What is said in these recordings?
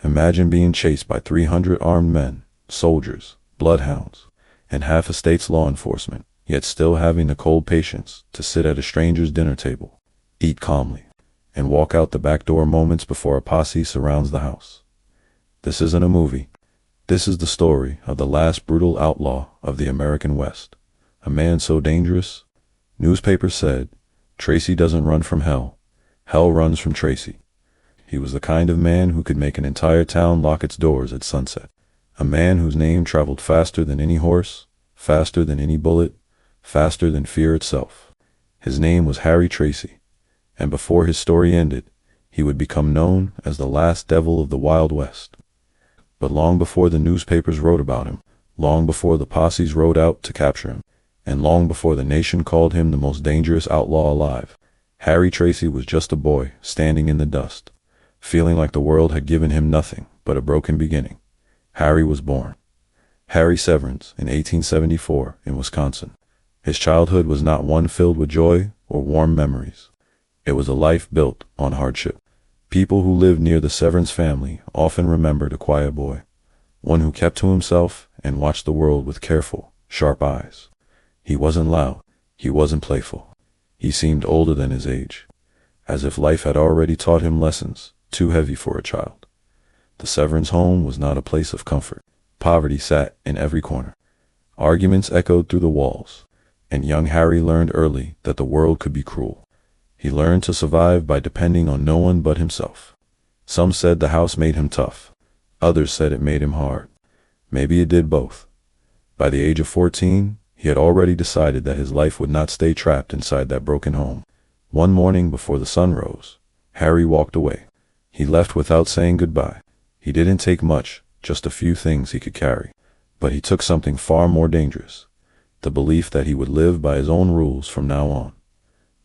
Imagine being chased by 300 armed men, soldiers, bloodhounds, and half a state's law enforcement, yet still having the cold patience to sit at a stranger's dinner table, eat calmly, and walk out the back door moments before a posse surrounds the house. This isn't a movie. This is the story of the last brutal outlaw of the American West. A man so dangerous, newspapers said, Tracy doesn't run from hell. Hell runs from Tracy. He was the kind of man who could make an entire town lock its doors at sunset. A man whose name traveled faster than any horse, faster than any bullet, faster than fear itself. His name was Harry Tracy, and before his story ended, he would become known as the last devil of the Wild West. But long before the newspapers wrote about him, long before the posses rode out to capture him, and long before the nation called him the most dangerous outlaw alive, Harry Tracy was just a boy standing in the dust, feeling like the world had given him nothing but a broken beginning. Harry was born. Harry Severance in 1874 in Wisconsin. His childhood was not one filled with joy or warm memories. It was a life built on hardship. People who lived near the Severance family often remembered a quiet boy, one who kept to himself and watched the world with careful, sharp eyes. He wasn't loud. He wasn't playful. He seemed older than his age, as if life had already taught him lessons too heavy for a child. The Severance home was not a place of comfort. Poverty sat in every corner. Arguments echoed through the walls, and young Harry learned early that the world could be cruel. He learned to survive by depending on no one but himself. Some said the house made him tough. Others said it made him hard. Maybe it did both. By the age of 14, he had already decided that his life would not stay trapped inside that broken home. One morning before the sun rose, Harry walked away. He left without saying goodbye. He didn't take much, just a few things he could carry. But he took something far more dangerous, the belief that he would live by his own rules from now on.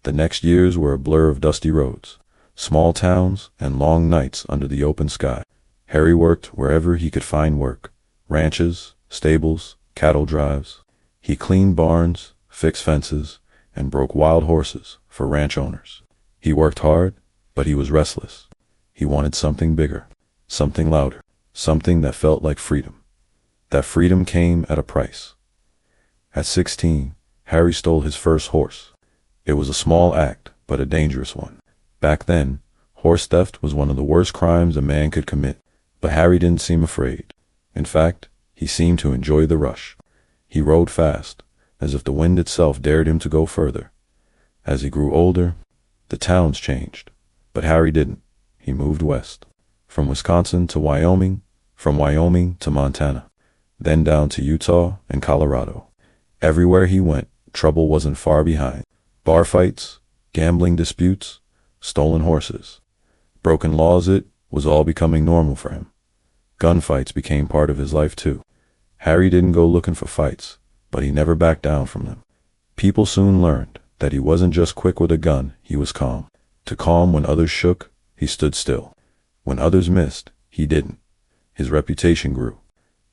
The next years were a blur of dusty roads, small towns, and long nights under the open sky. Harry worked wherever he could find work: ranches, stables, cattle drives. He cleaned barns, fixed fences, and broke wild horses for ranch owners. He worked hard, but he was restless. He wanted something bigger, something louder, something that felt like freedom. That freedom came at a price. At 16, Harry stole his first horse. It was a small act, but a dangerous one. Back then, horse theft was one of the worst crimes a man could commit, but Harry didn't seem afraid. In fact, he seemed to enjoy the rush. He rode fast, as if the wind itself dared him to go further. As he grew older, the towns changed, but Harry didn't. He moved west, from Wisconsin to Wyoming, from Wyoming to Montana, then down to Utah and Colorado. Everywhere he went, trouble wasn't far behind. Bar fights, gambling disputes, stolen horses, broken laws. It was all becoming normal for him. Gunfights became part of his life too. Harry didn't go looking for fights, but he never backed down from them. People soon learned that he wasn't just quick with a gun, he was calm. To calm when others shook, he stood still. When others missed, he didn't. His reputation grew.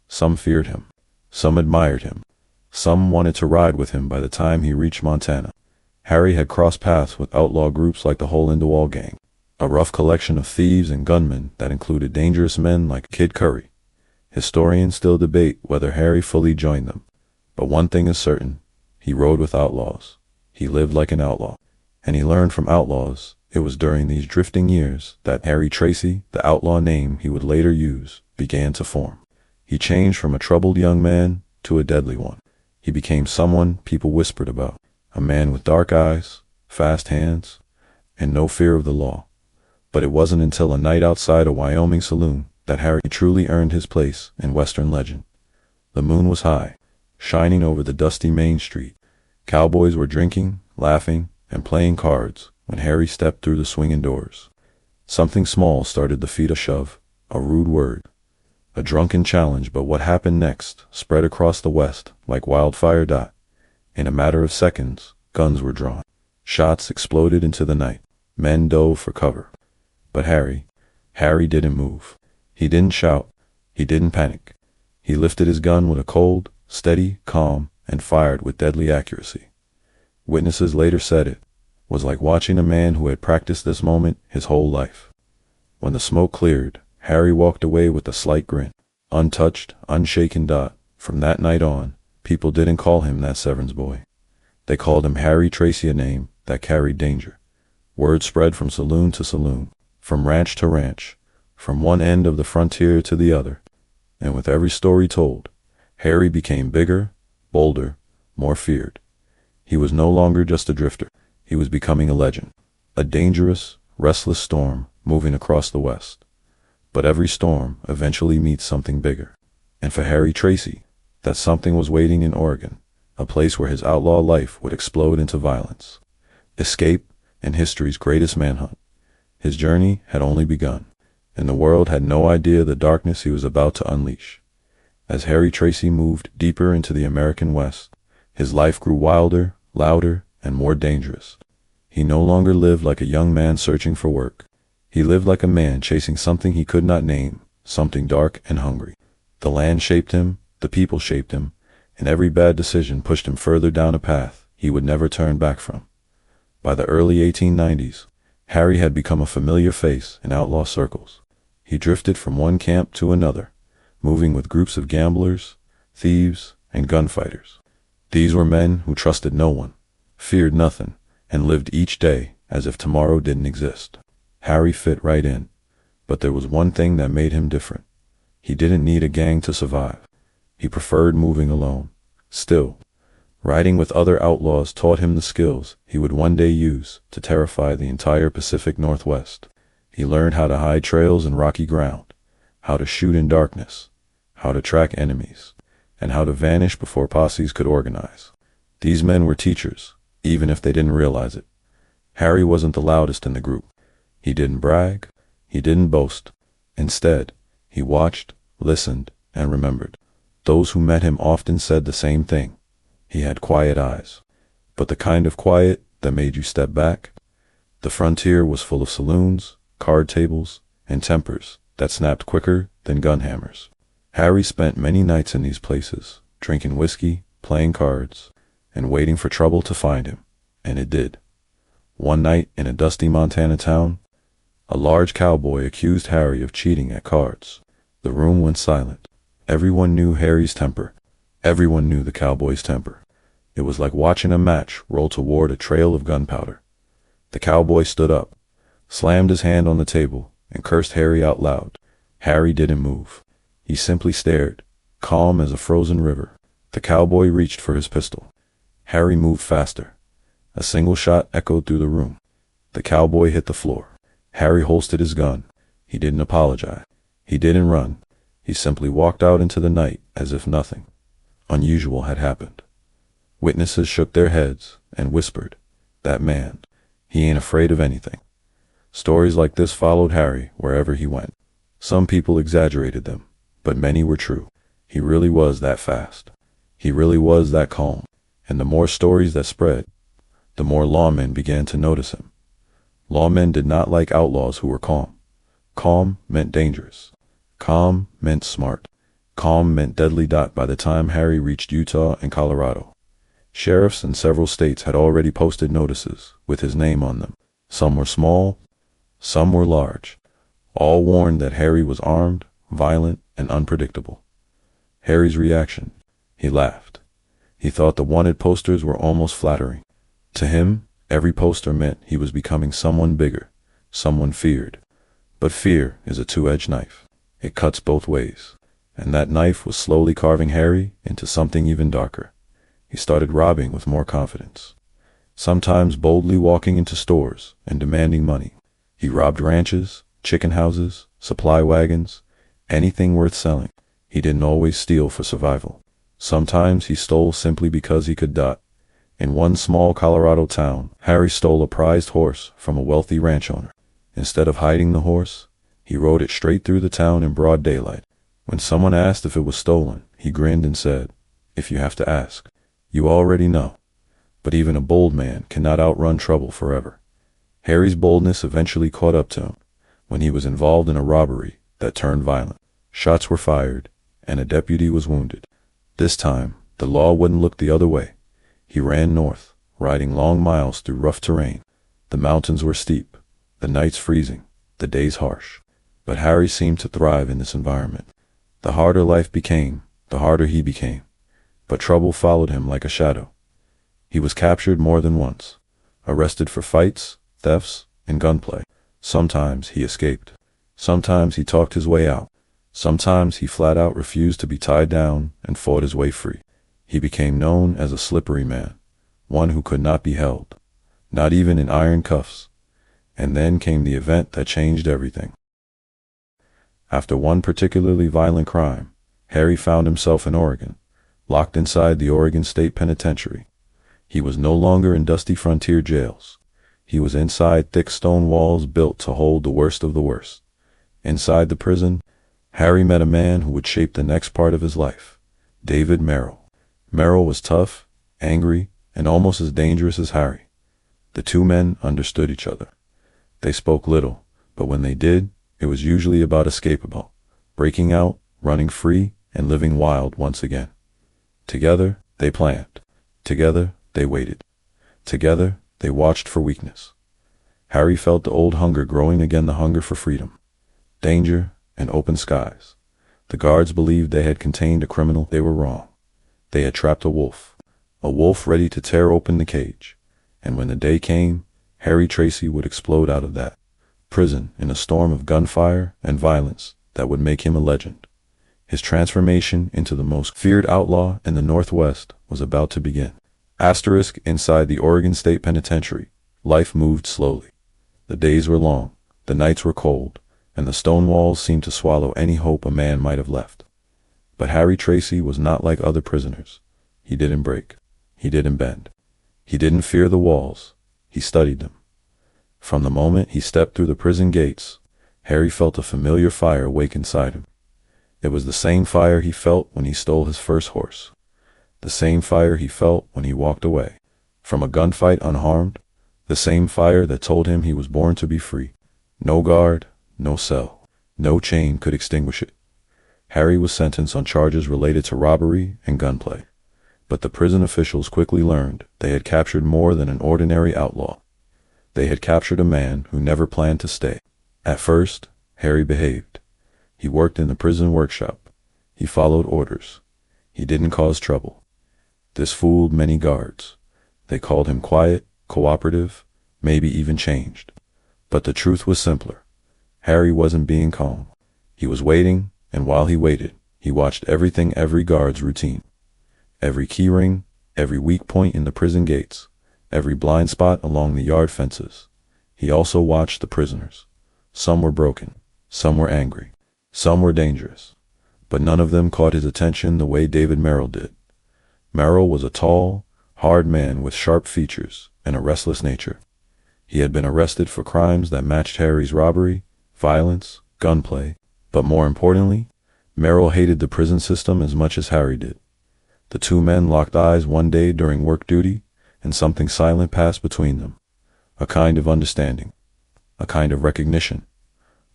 Some feared him. Some admired him. Some wanted to ride with him. By the time he reached Montana, Harry had crossed paths with outlaw groups like the Hole in the Wall gang, a rough collection of thieves and gunmen that included dangerous men like Kid Curry. Historians still debate whether Harry fully joined them, but one thing is certain: he rode with outlaws. He lived like an outlaw, and he learned from outlaws. It was during these drifting years that Harry Tracy, the outlaw name he would later use, began to form. He changed from a troubled young man to a deadly one. He became someone people whispered about, a man with dark eyes, fast hands, and no fear of the law. But it wasn't until a night outside a Wyoming saloon that Harry truly earned his place in Western legend. The moon was high, shining over the dusty main street. Cowboys were drinking, laughing, and playing cards when Harry stepped through the swinging doors. Something small started to feed a shove, a rude word, a drunken challenge, but what happened next spread across the West like wildfire. In a matter of seconds, guns were drawn. Shots exploded into the night. Men dove for cover. But Harry didn't move. He didn't shout. He didn't panic. He lifted his gun with a cold, steady calm and fired with deadly accuracy. Witnesses later said it was like watching a man who had practiced this moment his whole life. When the smoke cleared, Harry walked away with a slight grin. Untouched, unshaken. From that night on, people didn't call him that Severn's boy. They called him Harry Tracy, a name that carried danger. Word spread from saloon to saloon, from ranch to ranch, from one end of the frontier to the other. And with every story told, Harry became bigger, bolder, more feared. He was no longer just a drifter. He was becoming a legend. A dangerous, restless storm moving across the West. But every storm eventually meets something bigger. And for Harry Tracy, that something was waiting in Oregon, a place where his outlaw life would explode into violence. Escape and history's greatest manhunt. His journey had only begun, and the world had no idea the darkness he was about to unleash. As Harry Tracy moved deeper into the American West, his life grew wilder, louder, and more dangerous. He no longer lived like a young man searching for work. He lived like a man chasing something he could not name, something dark and hungry. The land shaped him, the people shaped him, and every bad decision pushed him further down a path he would never turn back from. By the early 1890s, Harry had become a familiar face in outlaw circles. He drifted from one camp to another, moving with groups of gamblers, thieves, and gunfighters. These were men who trusted no one, feared nothing, and lived each day as if tomorrow didn't exist. Harry fit right in, but there was one thing that made him different. He didn't need a gang to survive. He preferred moving alone. Still, riding with other outlaws taught him the skills he would one day use to terrify the entire Pacific Northwest. He learned how to hide trails in rocky ground, how to shoot in darkness, how to track enemies, and how to vanish before posses could organize. These men were teachers, even if they didn't realize it. Harry wasn't the loudest in the group. He didn't brag. He didn't boast. Instead, he watched, listened, and remembered. Those who met him often said the same thing. He had quiet eyes, but the kind of quiet that made you step back. The frontier was full of saloons, card tables, and tempers that snapped quicker than gun hammers. Harry spent many nights in these places, drinking whiskey, playing cards, and waiting for trouble to find him, and it did. One night in a dusty Montana town, a large cowboy accused Harry of cheating at cards. The room went silent. Everyone knew Harry's temper. Everyone knew the cowboy's temper. It was like watching a match roll toward a trail of gunpowder. The cowboy stood up, slammed his hand on the table, and cursed Harry out loud. Harry didn't move. He simply stared, calm as a frozen river. The cowboy reached for his pistol. Harry moved faster. A single shot echoed through the room. The cowboy hit the floor. Harry holstered his gun. He didn't apologize. He didn't run. He simply walked out into the night as if nothing unusual had happened. Witnesses shook their heads and whispered, "That man, he ain't afraid of anything." Stories like this followed Harry wherever he went. Some people exaggerated them, but many were true. He really was that fast. He really was that calm. And the more stories that spread, the more lawmen began to notice him. Lawmen did not like outlaws who were calm. Calm meant dangerous. Calm meant smart. Calm meant deadly. By the time Harry reached Utah and Colorado, sheriffs in several states had already posted notices with his name on them. Some were small, some were large. All warned that Harry was armed, violent, and unpredictable. Harry's reaction? He laughed. He thought the wanted posters were almost flattering. To him, every poster meant he was becoming someone bigger, someone feared. But fear is a two-edged knife. It cuts both ways. And that knife was slowly carving Harry into something even darker. He started robbing with more confidence. Sometimes boldly walking into stores and demanding money. He robbed ranches, chicken houses, supply wagons, anything worth selling. He didn't always steal for survival. Sometimes he stole simply because he could. In one small Colorado town, Harry stole a prized horse from a wealthy ranch owner. Instead of hiding the horse, he rode it straight through the town in broad daylight. When someone asked if it was stolen, he grinned and said, "If you have to ask, you already know." But even a bold man cannot outrun trouble forever. Harry's boldness eventually caught up to him when he was involved in a robbery that turned violent. Shots were fired, and a deputy was wounded. This time, the law wouldn't look the other way. He ran north, riding long miles through rough terrain. The mountains were steep, the nights freezing, the days harsh. But Harry seemed to thrive in this environment. The harder life became, the harder he became. But trouble followed him like a shadow. He was captured more than once, arrested for fights, thefts, and gunplay. Sometimes he escaped. Sometimes he talked his way out. Sometimes he flat out refused to be tied down and fought his way free. He became known as a slippery man, one who could not be held, not even in iron cuffs. And then came the event that changed everything. After one particularly violent crime, Harry found himself in Oregon, locked inside the Oregon State Penitentiary. He was no longer in dusty frontier jails. He was inside thick stone walls built to hold the worst of the worst. Inside the prison, Harry met a man who would shape the next part of his life, David Merrill. Merrill was tough, angry, and almost as dangerous as Harry. The two men understood each other. They spoke little, but when they did, it was usually about escapable, breaking out, running free, and living wild once again. Together, they planned. Together, they waited. Together, they watched for weakness. Harry felt the old hunger growing again, the hunger for freedom, danger, and open skies. The guards believed they had contained a criminal. They were wrong. They had trapped a wolf ready to tear open the cage. And when the day came, Harry Tracy would explode out of that prison in a storm of gunfire and violence that would make him a legend. His transformation into the most feared outlaw in the Northwest was about to begin. Inside the Oregon State Penitentiary, life moved slowly. The days were long, the nights were cold, and the stone walls seemed to swallow any hope a man might have left. But Harry Tracy was not like other prisoners. He didn't break. He didn't bend. He didn't fear the walls. He studied them. From the moment he stepped through the prison gates, Harry felt a familiar fire wake inside him. It was the same fire he felt when he stole his first horse. The same fire he felt when he walked away from a gunfight unharmed. The same fire that told him he was born to be free. No guard, no cell, no chain could extinguish it. Harry was sentenced on charges related to robbery and gunplay. But the prison officials quickly learned they had captured more than an ordinary outlaw. They had captured a man who never planned to stay. At first, Harry behaved. He worked in the prison workshop. He followed orders. He didn't cause trouble. This fooled many guards. They called him quiet, cooperative, maybe even changed. But the truth was simpler. Harry wasn't being calm. He was waiting, and while he waited, he watched every guard's routine. Every key ring, every weak point in the prison gates, every blind spot along the yard fences. He also watched the prisoners. Some were broken, some were angry, some were dangerous. But none of them caught his attention the way David Merrill did. Merrill was a tall, hard man with sharp features and a restless nature. He had been arrested for crimes that matched Harry's: robbery, violence, gunplay. But more importantly, Merrill hated the prison system as much as Harry did. The two men locked eyes one day during work duty, and something silent passed between them. A kind of understanding. A kind of recognition.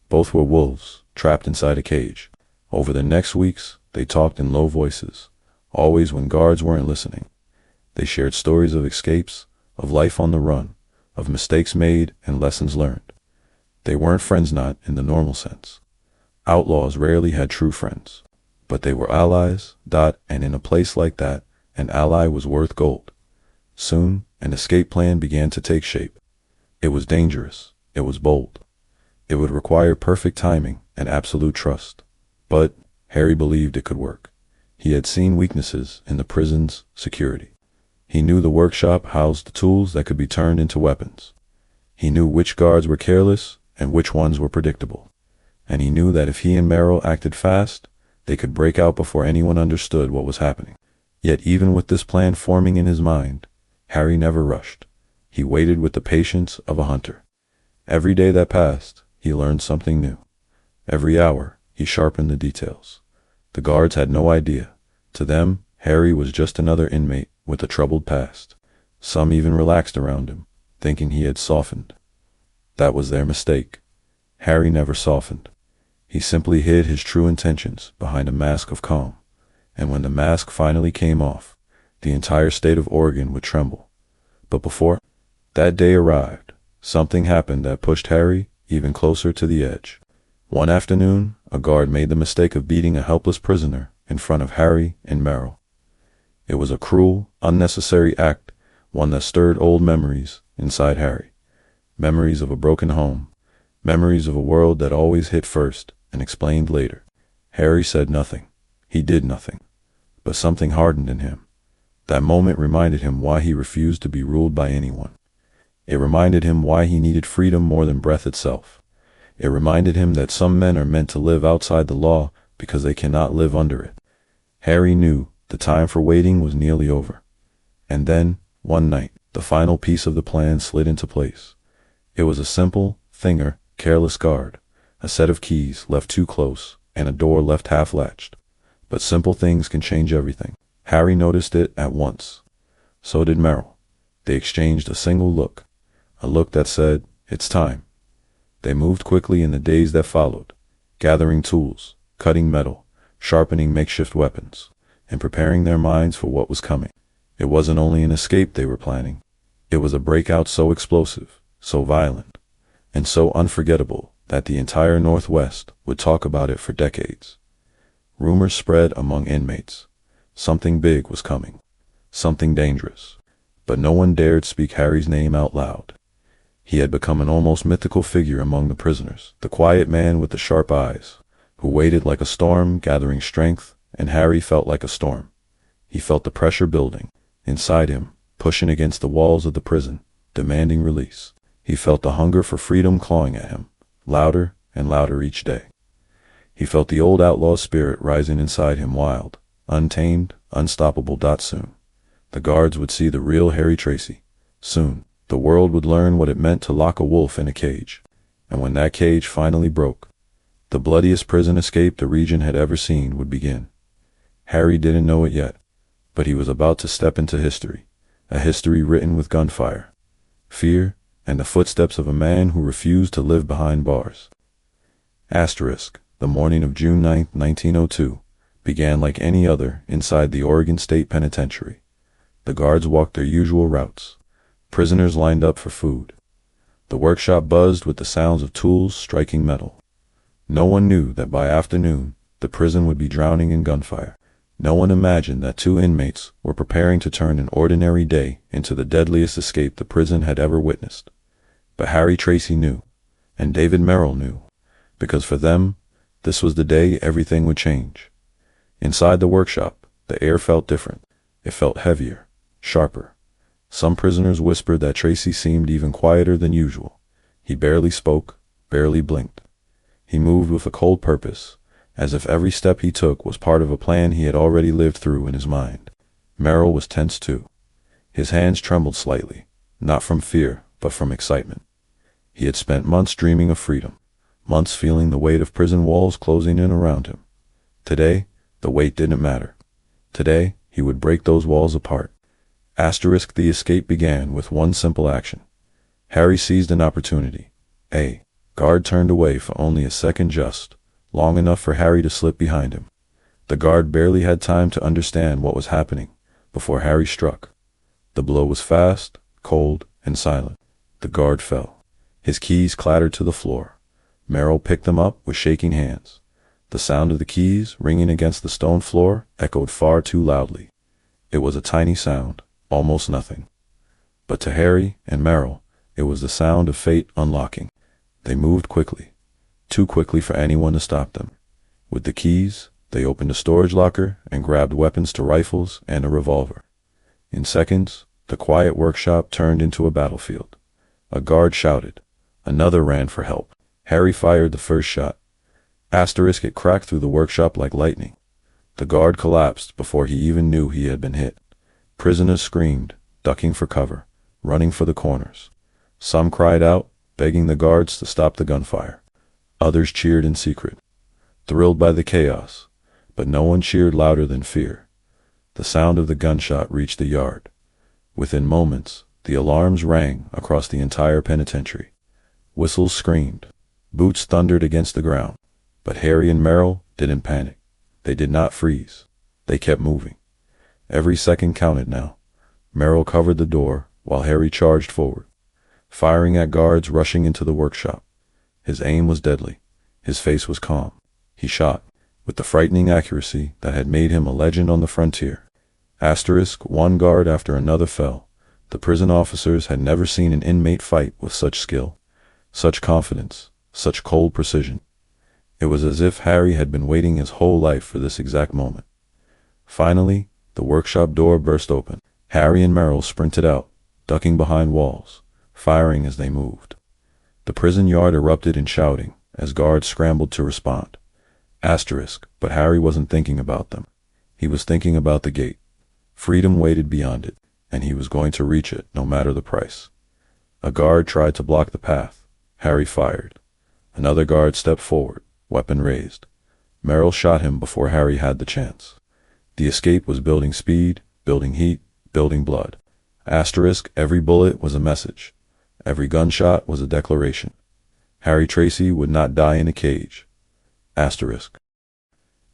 Both were wolves, trapped inside a cage. Over the next weeks, they talked in low voices, always when guards weren't listening. They shared stories of escapes, of life on the run, of mistakes made and lessons learned. They weren't friends, not in the normal sense. Outlaws rarely had true friends. But they were allies, and in a place like that, an ally was worth gold. Soon, an escape plan began to take shape. It was dangerous. It was bold. It would require perfect timing and absolute trust. But Harry believed it could work. He had seen weaknesses in the prison's security. He knew the workshop housed the tools that could be turned into weapons. He knew which guards were careless and which ones were predictable. And he knew that if he and Merrill acted fast, they could break out before anyone understood what was happening. Yet even with this plan forming in his mind, Harry never rushed. He waited with the patience of a hunter. Every day that passed, he learned something new. Every hour, he sharpened the details. The guards had no idea. To them, Harry was just another inmate with a troubled past. Some even relaxed around him, thinking he had softened. That was their mistake. Harry never softened. He simply hid his true intentions behind a mask of calm. And when the mask finally came off, the entire state of Oregon would tremble. But before that day arrived, something happened that pushed Harry even closer to the edge. One afternoon, a guard made the mistake of beating a helpless prisoner in front of Harry and Merrill. It was a cruel, unnecessary act, one that stirred old memories inside Harry. Memories of a broken home, memories of a world that always hit first and explained later. Harry said nothing. He did nothing. But something hardened in him. That moment reminded him why he refused to be ruled by anyone. It reminded him why he needed freedom more than breath itself. It reminded him that some men are meant to live outside the law because they cannot live under it. Harry knew the time for waiting was nearly over. And then, one night, the final piece of the plan slid into place. It was a simple, careless guard, a set of keys left too close, and a door left half-latched. But simple things can change everything. Harry noticed it at once. So did Merrill. They exchanged a single look, a look that said, "It's time." They moved quickly in the days that followed, gathering tools, cutting metal, sharpening makeshift weapons, and preparing their minds for what was coming. It wasn't only an escape they were planning. It was a breakout so explosive, so violent, and so unforgettable that the entire Northwest would talk about it for decades. Rumors spread among inmates. Something big was coming, something dangerous, but no one dared speak Harry's name out loud. He had become an almost mythical figure among the prisoners, the quiet man with the sharp eyes, who waited like a storm, gathering strength, and Harry felt like a storm. He felt the pressure building inside him, pushing against the walls of the prison, demanding release. He felt the hunger for freedom clawing at him, louder and louder each day. He felt the old outlaw spirit rising inside him, wild, untamed, unstoppable. Soon, the guards would see the real Harry Tracy. Soon, the world would learn what it meant to lock a wolf in a cage. And when that cage finally broke, the bloodiest prison escape the region had ever seen would begin. Harry didn't know it yet, but he was about to step into history, a history written with gunfire, fear, and the footsteps of a man who refused to live behind bars. The morning of June 9, 1902, began like any other inside the Oregon State Penitentiary. The guards walked their usual routes. Prisoners lined up for food. The workshop buzzed with the sounds of tools striking metal. No one knew that by afternoon, the prison would be drowning in gunfire. No one imagined that two inmates were preparing to turn an ordinary day into the deadliest escape the prison had ever witnessed. But Harry Tracy knew, and David Merrill knew, because for them, this was the day everything would change. Inside the workshop, the air felt different. It felt heavier, sharper. Some prisoners whispered that Tracy seemed even quieter than usual. He barely spoke, barely blinked. He moved with a cold purpose, as if every step he took was part of a plan he had already lived through in his mind. Merrill was tense too. His hands trembled slightly, not from fear, but from excitement. He had spent months dreaming of freedom, months feeling the weight of prison walls closing in around him. Today, the weight didn't matter. Today, he would break those walls apart. The escape began with one simple action. Harry seized an opportunity. A guard turned away for only a second, just long enough for Harry to slip behind him. The guard barely had time to understand what was happening before Harry struck. The blow was fast, cold, and silent. The guard fell. His keys clattered to the floor. Merrill picked them up with shaking hands. The sound of the keys ringing against the stone floor echoed far too loudly. It was a tiny sound, almost nothing. But to Harry and Merrill, it was the sound of fate unlocking. They moved quickly, too quickly for anyone to stop them. With the keys, they opened a storage locker and grabbed weapons to rifles and a revolver. In seconds, the quiet workshop turned into a battlefield. A guard shouted. Another ran for help. Harry fired the first shot. It cracked through the workshop like lightning. The guard collapsed before he even knew he had been hit. Prisoners screamed, ducking for cover, running for the corners. Some cried out, begging the guards to stop the gunfire. Others cheered in secret, thrilled by the chaos, but no one cheered louder than fear. The sound of the gunshot reached the yard. Within moments, the alarms rang across the entire penitentiary. Whistles screamed. Boots thundered against the ground. But Harry and Merrill didn't panic. They did not freeze. They kept moving. Every second counted now. Merrill covered the door while Harry charged forward, firing at guards rushing into the workshop. His aim was deadly. His face was calm. He shot, with the frightening accuracy that had made him a legend on the frontier. One guard after another fell. The prison officers had never seen an inmate fight with such skill, such confidence, such cold precision. It was as if Harry had been waiting his whole life for this exact moment. Finally, the workshop door burst open. Harry and Merrill sprinted out, ducking behind walls, firing as they moved. The prison yard erupted in shouting as guards scrambled to respond. But Harry wasn't thinking about them. He was thinking about the gate. Freedom waited beyond it, and he was going to reach it no matter the price. A guard tried to block the path. Harry fired. Another guard stepped forward, weapon raised. Merrill shot him before Harry had the chance. The escape was building speed, building heat, building blood. Every bullet was a message. Every gunshot was a declaration. Harry Tracy would not die in a cage.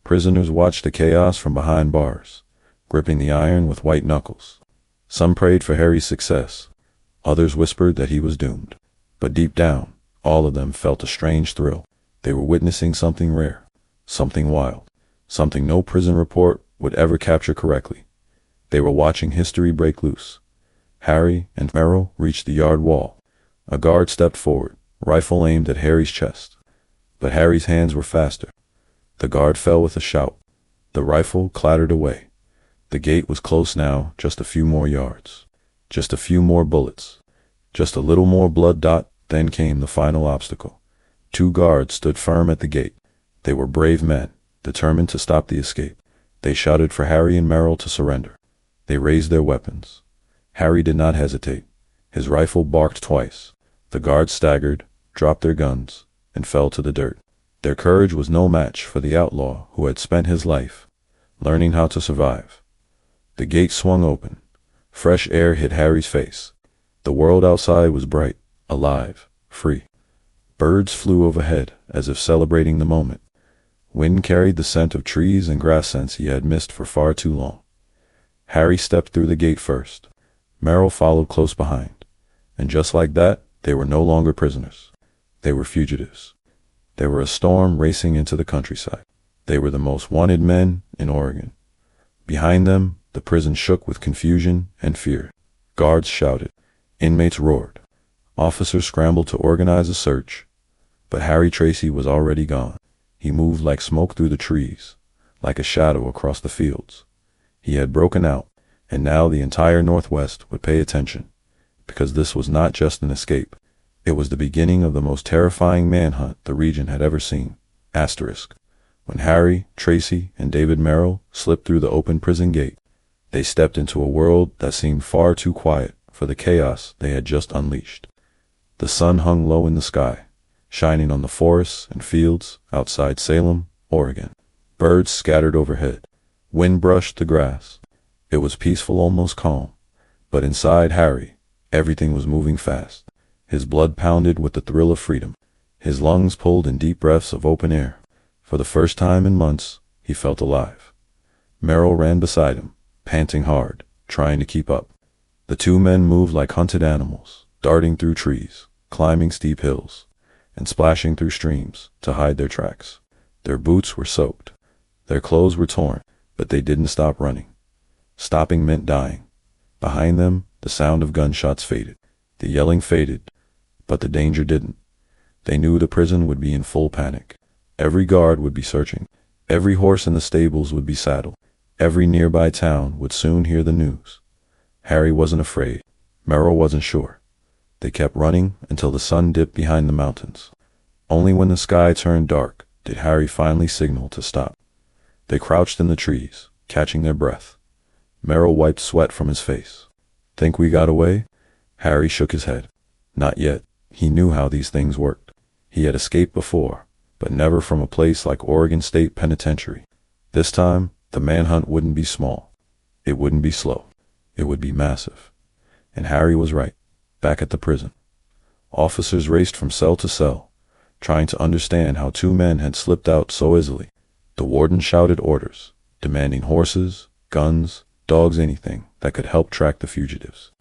Prisoners watched the chaos from behind bars, gripping the iron with white knuckles. Some prayed for Harry's success. Others whispered that he was doomed. But deep down, all of them felt a strange thrill. They were witnessing something rare, something wild, something no prison report would ever capture correctly. They were watching history break loose. Harry and Merrill reached the yard wall. A guard stepped forward, rifle aimed at Harry's chest. But Harry's hands were faster. The guard fell with a shout. The rifle clattered away. The gate was close now, just a few more yards. Just a few more bullets. Just a little more blood. Then came the final obstacle. 2 guards stood firm at the gate. They were brave men, determined to stop the escape. They shouted for Harry and Merrill to surrender. They raised their weapons. Harry did not hesitate. His rifle barked twice. The guards staggered, dropped their guns, and fell to the dirt. Their courage was no match for the outlaw who had spent his life learning how to survive. The gate swung open. Fresh air hit Harry's face. The world outside was bright, alive, free. Birds flew overhead as if celebrating the moment. Wind carried the scent of trees and grass scents he had missed for far too long. Harry stepped through the gate first. Merrill followed close behind. And just like that, they were no longer prisoners. They were fugitives. They were a storm racing into the countryside. They were the most wanted men in Oregon. Behind them, the prison shook with confusion and fear. Guards shouted. Inmates roared. Officers scrambled to organize a search. But Harry Tracy was already gone. He moved like smoke through the trees, like a shadow across the fields. He had broken out, and now the entire Northwest would pay attention, because this was not just an escape. It was the beginning of the most terrifying manhunt the region had ever seen. When Harry, Tracy, and David Merrill slipped through the open prison gate, they stepped into a world that seemed far too quiet for the chaos they had just unleashed. The sun hung low in the sky, shining on the forests and fields outside Salem, Oregon. Birds scattered overhead. Wind brushed the grass. It was peaceful, almost calm. But inside Harry, everything was moving fast. His blood pounded with the thrill of freedom. His lungs pulled in deep breaths of open air. For the first time in months, he felt alive. Merrill ran beside him, panting hard, trying to keep up. The 2 men moved like hunted animals, darting through trees, climbing steep hills, and splashing through streams to hide their tracks. Their boots were soaked. Their clothes were torn, but they didn't stop running. Stopping meant dying. Behind them, the sound of gunshots faded. The yelling faded, but the danger didn't. They knew the prison would be in full panic. Every guard would be searching. Every horse in the stables would be saddled. Every nearby town would soon hear the news. Harry wasn't afraid. Merrill wasn't sure. They kept running until the sun dipped behind the mountains. Only when the sky turned dark did Harry finally signal to stop. They crouched in the trees, catching their breath. Merrill wiped sweat from his face. "Think we got away?" Harry shook his head. Not yet. He knew how these things worked. He had escaped before, but never from a place like Oregon State Penitentiary. This time, the manhunt wouldn't be small. It wouldn't be slow. It would be massive. And Harry was right. Back at the prison, officers raced from cell to cell, trying to understand how 2 men had slipped out so easily. The warden shouted orders, demanding horses, guns, dogs, anything that could help track the fugitives.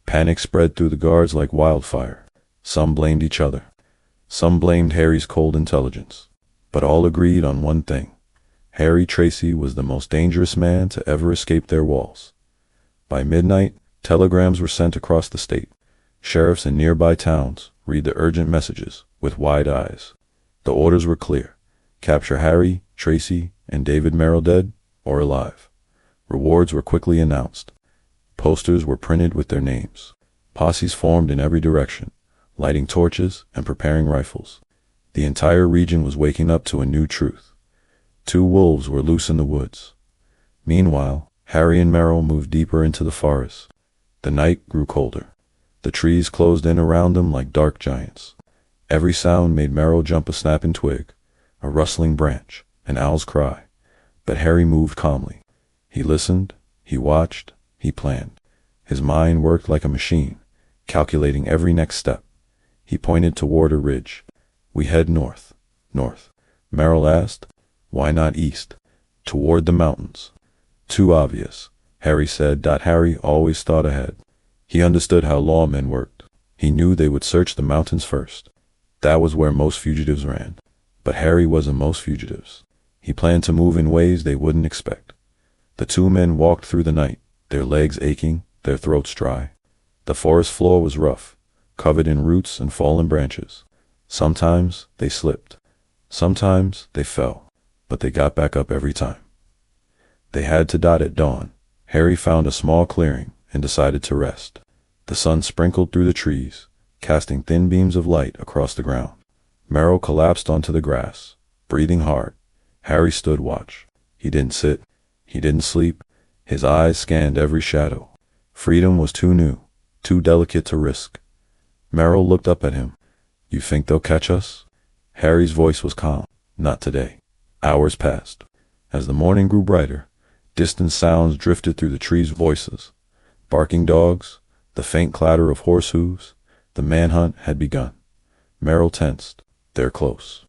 Panic spread through the guards like wildfire. Some blamed each other. Some blamed Harry's cold intelligence. but all agreed on one thing. Harry Tracy was the most dangerous man to ever escape their walls. By midnight, telegrams were sent across the state. Sheriffs in nearby towns read the urgent messages with wide eyes. The orders were clear: capture Harry Tracy and David Merrill dead or alive. Rewards were quickly announced. Posters were printed with their names. Posses formed in every direction, lighting torches and preparing rifles. The entire region was waking up to a new truth. 2 wolves were loose in the woods. Meanwhile, Harry and Merrill moved deeper into the forest. The night grew colder. The trees closed in around them like dark giants. Every sound made Merrill jump: a snapping twig, a rustling branch, an owl's cry. But Harry moved calmly. He listened, he watched, he planned. His mind worked like a machine, calculating every next step. He pointed toward a ridge. "We head north." "North?" Merrill asked. "Why not east?" "Toward the mountains." "Too obvious," Harry said. Harry always thought ahead. He understood how lawmen worked. He knew they would search the mountains first. That was where most fugitives ran. But Harry wasn't most fugitives. He planned to move in ways they wouldn't expect. The 2 men walked through the night, their legs aching, their throats dry. The forest floor was rough, covered in roots and fallen branches. Sometimes they slipped. Sometimes they fell. But they got back up every time. They had to dot at dawn. Harry found a small clearing and decided to rest. The sun sprinkled through the trees, casting thin beams of light across the ground. Merrill collapsed onto the grass, breathing hard. Harry stood watch. He didn't sit. He didn't sleep. His eyes scanned every shadow. Freedom was too new, too delicate to risk. Merrill looked up at him. "You think they'll catch us?" Harry's voice was calm. "Not today." Hours passed. As the morning grew brighter, distant sounds drifted through the trees' voices. Barking dogs, the faint clatter of horse hooves. The manhunt had begun. Merrill tensed. "They're close."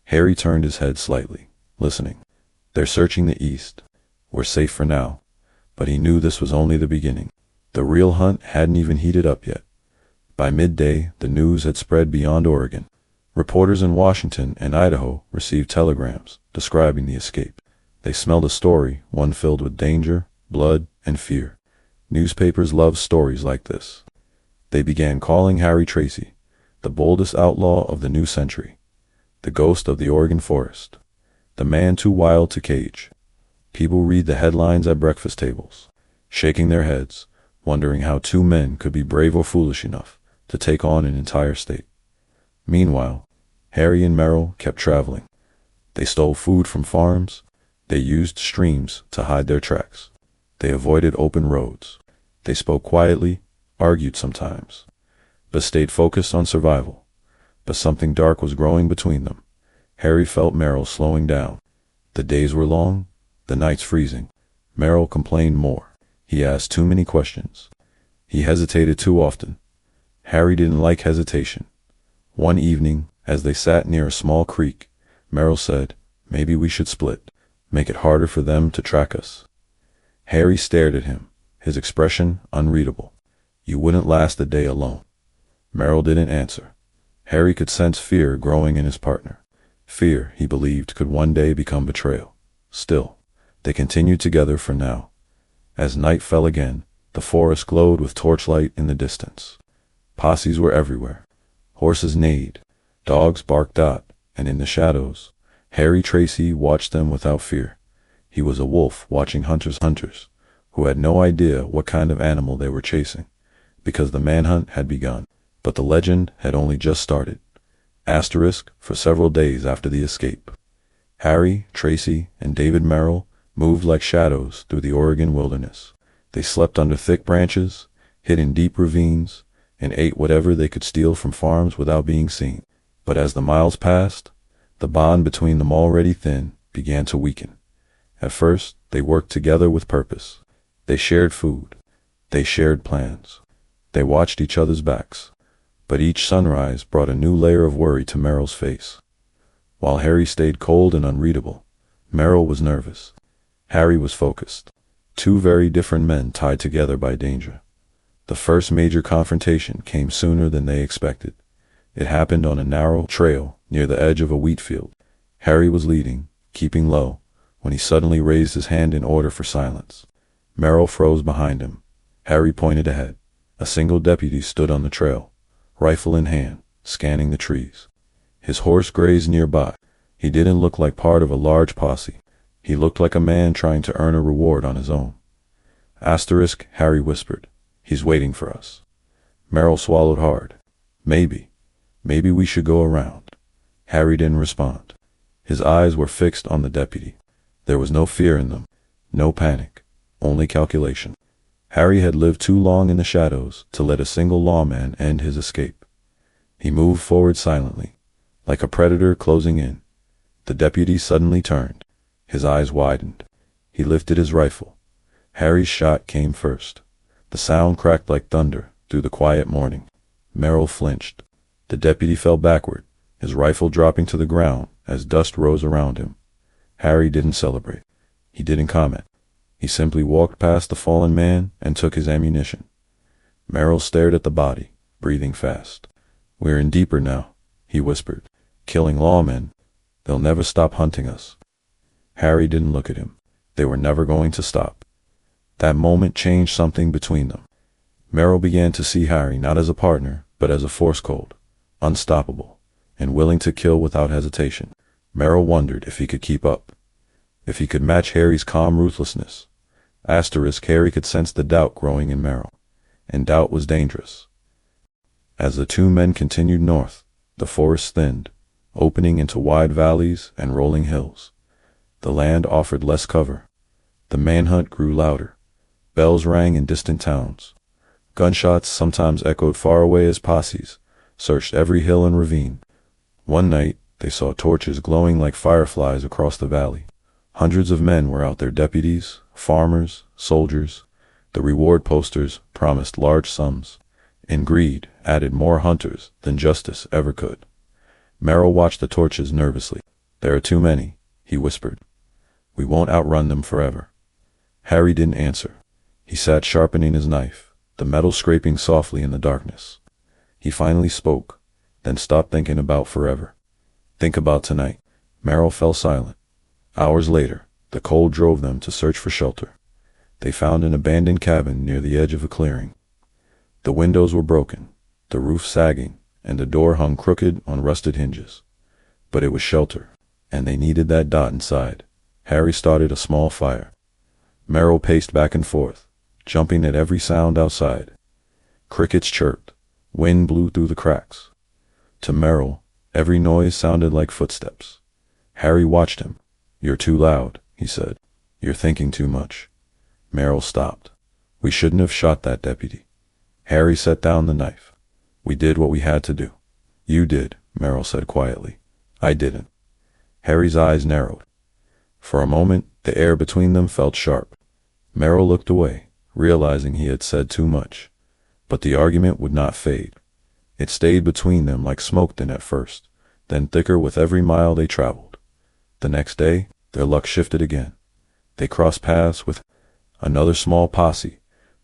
Harry turned his head slightly, listening. "They're searching the east. We're safe for now." But he knew this was only the beginning. The real hunt hadn't even heated up yet. By midday, the news had spread beyond Oregon. Reporters in Washington and Idaho received telegrams describing the escape. They smelled a story, one filled with danger, blood, and fear. Newspapers loved stories like this. They began calling Harry Tracy the boldest outlaw of the new century, the ghost of the Oregon forest, the man too wild to cage. People read the headlines at breakfast tables, shaking their heads, wondering how 2 men could be brave or foolish enough to take on an entire state. Meanwhile, Harry and Merrill kept traveling. They stole food from farms. They used streams to hide their tracks. They avoided open roads. They spoke quietly, argued sometimes, but stayed focused on survival. But something dark was growing between them. Harry felt Merrill slowing down. The days were long, the nights freezing. Merrill complained more. He asked too many questions. He hesitated too often. Harry didn't like hesitation. One evening, as they sat near a small creek, Merrill said, "Maybe we should split. Make it harder for them to track us." Harry stared at him, his expression unreadable. "You wouldn't last a day alone." Merrill didn't answer. Harry could sense fear growing in his partner. Fear, he believed, could one day become betrayal. Still, they continued together for now. As night fell again, the forest glowed with torchlight in the distance. Posses were everywhere. Horses neighed, dogs barked out, and in the shadows, Harry Tracy watched them without fear. He was a wolf watching hunters who had no idea what kind of animal they were chasing, because the manhunt had begun. But the legend had only just started. Asterisk for several days after the escape. Harry Tracy and David Merrill moved like shadows through the Oregon wilderness. They slept under thick branches, hid in deep ravines, and ate whatever they could steal from farms without being seen. But as the miles passed, the bond between them, already thin, began to weaken. At first, they worked together with purpose. They shared food. They shared plans. They watched each other's backs. But each sunrise brought a new layer of worry to Merrill's face. While Harry stayed cold and unreadable, Merrill was nervous. Harry was focused. 2 very different men tied together by danger. The first major confrontation came sooner than they expected. It happened on a narrow trail near the edge of a wheat field. Harry was leading, keeping low, when he suddenly raised his hand in order for silence. Merrill froze behind him. Harry pointed ahead. A single deputy stood on the trail, rifle in hand, scanning the trees. His horse grazed nearby. He didn't look like part of a large posse. He looked like a man trying to earn a reward on his own. Asterisk, Harry whispered. He's waiting for us. Merrill swallowed hard. Maybe we should go around. Harry didn't respond. His eyes were fixed on the deputy. There was no fear in them, no panic, only calculation. Harry had lived too long in the shadows to let a single lawman end his escape. He moved forward silently, like a predator closing in. The deputy suddenly turned. His eyes widened. He lifted his rifle. Harry's shot came first. The sound cracked like thunder through the quiet morning. Merrill flinched. The deputy fell backward, his rifle dropping to the ground as dust rose around him. Harry didn't celebrate. He didn't comment. He simply walked past the fallen man and took his ammunition. Merrill stared at the body, breathing fast. "We're in deeper now," he whispered. "Killing lawmen. They'll never stop hunting us." Harry didn't look at him. They were never going to stop. That moment changed something between them. Merrill began to see Harry not as a partner, but as a force cold, unstoppable, and willing to kill without hesitation. Merrill wondered if he could keep up, if he could match Harry's calm ruthlessness. Asterisk, Harry could sense the doubt growing in Merrill, and doubt was dangerous. As the two men continued north, the forest thinned, opening into wide valleys and rolling hills. The land offered less cover. The manhunt grew louder. Bells rang in distant towns. Gunshots, sometimes echoed far away as posses, searched every hill and ravine. One night, they saw torches glowing like fireflies across the valley. Hundreds of men were out there, deputies, farmers, soldiers. The reward posters promised large sums, and greed added more hunters than justice ever could. Merrill watched the torches nervously. "There are too many," he whispered. "We won't outrun them forever." Harry didn't answer. He sat sharpening his knife, the metal scraping softly in the darkness. He finally spoke, then stopped thinking about forever. "Think about tonight." Merrill fell silent. Hours later, the cold drove them to search for shelter. They found an abandoned cabin near the edge of a clearing. The windows were broken, the roof sagging, and the door hung crooked on rusted hinges. But it was shelter, and they needed that dot inside. Harry started a small fire. Merrill paced back and forth, jumping at every sound outside. Crickets chirped. Wind blew through the cracks. To Merrill, every noise sounded like footsteps. Harry watched him. "You're too loud," he said. "You're thinking too much." Merrill stopped. "We shouldn't have shot that deputy." Harry set down the knife. "We did what we had to do." "You did," Merrill said quietly. "I didn't." Harry's eyes narrowed. For a moment, the air between them felt sharp. Merrill looked away, realizing he had said too much. But the argument would not fade. It stayed between them like smoke did at first, then thicker with every mile they traveled. The next day, their luck shifted again. They crossed paths with another small posse,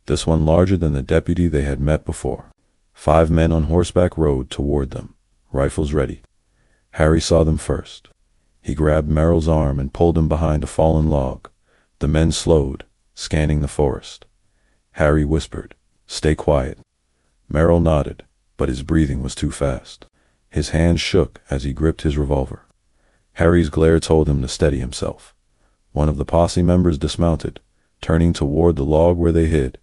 this one larger than the deputy they had met before. 5 men on horseback rode toward them, rifles ready. Harry saw them first. He grabbed Merrill's arm and pulled him behind a fallen log. The men slowed, scanning the forest. Harry whispered, "Stay quiet." Merrill nodded, but his breathing was too fast. His hands shook as he gripped his revolver. Harry's glare told him to steady himself. One of the posse members dismounted, turning toward the log where they hid.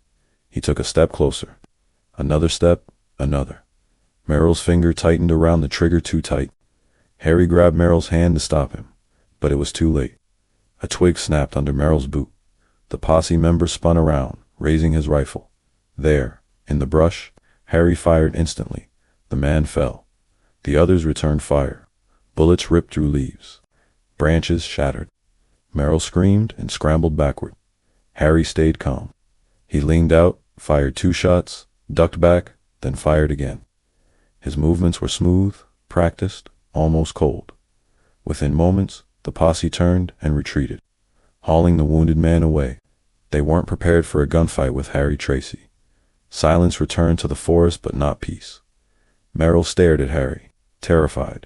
He took a step closer. Another step, another. Merrill's finger tightened around the trigger too tight. Harry grabbed Merrill's hand to stop him, but it was too late. A twig snapped under Merrill's boot. The posse member spun around, raising his rifle. There, in the brush, Harry fired instantly. The man fell. The others returned fire. Bullets ripped through leaves. Branches shattered. Merrill screamed and scrambled backward. Harry stayed calm. He leaned out, fired 2 shots, ducked back, then fired again. His movements were smooth, practiced, almost cold. Within moments, the posse turned and retreated, hauling the wounded man away. They weren't prepared for a gunfight with Harry Tracy. Silence returned to the forest, but not peace. Merrill stared at Harry, terrified.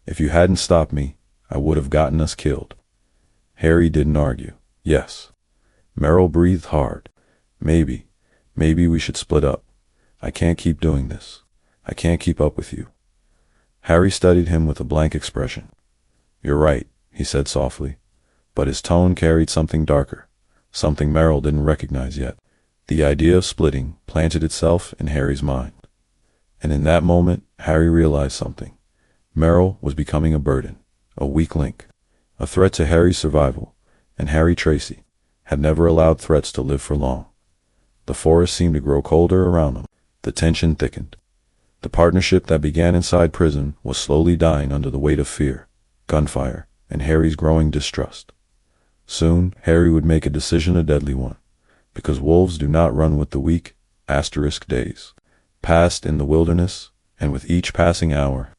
"If you hadn't stopped me, I would have gotten us killed. Harry didn't argue. Yes. Merrill breathed hard. Maybe we should split up. I can't keep doing this. I can't keep up with you. Harry studied him with a blank expression. You're right, he said softly, but his tone carried something darker, something Merrill didn't recognize yet. The idea of splitting planted itself in Harry's mind. And in that moment, Harry realized something. Merrill was becoming a burden, a weak link, a threat to Harry's survival, and Harry Tracy had never allowed threats to live for long. The forest seemed to grow colder around them. The tension thickened. The partnership that began inside prison was slowly dying under the weight of fear, gunfire, and Harry's growing distrust. Soon, Harry would make a decision, a deadly one, because wolves do not run with the weak. Days passed in the wilderness, and with each passing hour,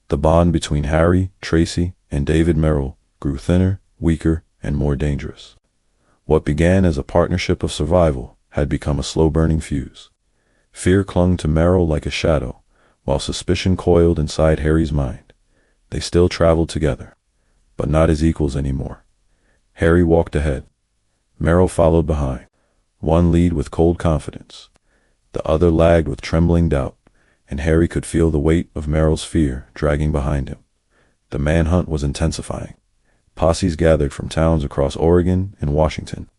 the bond between Harry, Tracy, and David Merrill grew thinner, weaker, and more dangerous. What began as a partnership of survival had become a slow-burning fuse. Fear clung to Merrill like a shadow, while suspicion coiled inside Harry's mind. They still traveled together, but not as equals anymore. Harry walked ahead. Merrill followed behind. One lead with cold confidence. The other lagged with trembling doubt, and Harry could feel the weight of Merrill's fear dragging behind him. The manhunt was intensifying. Posses gathered from towns across Oregon and Washington.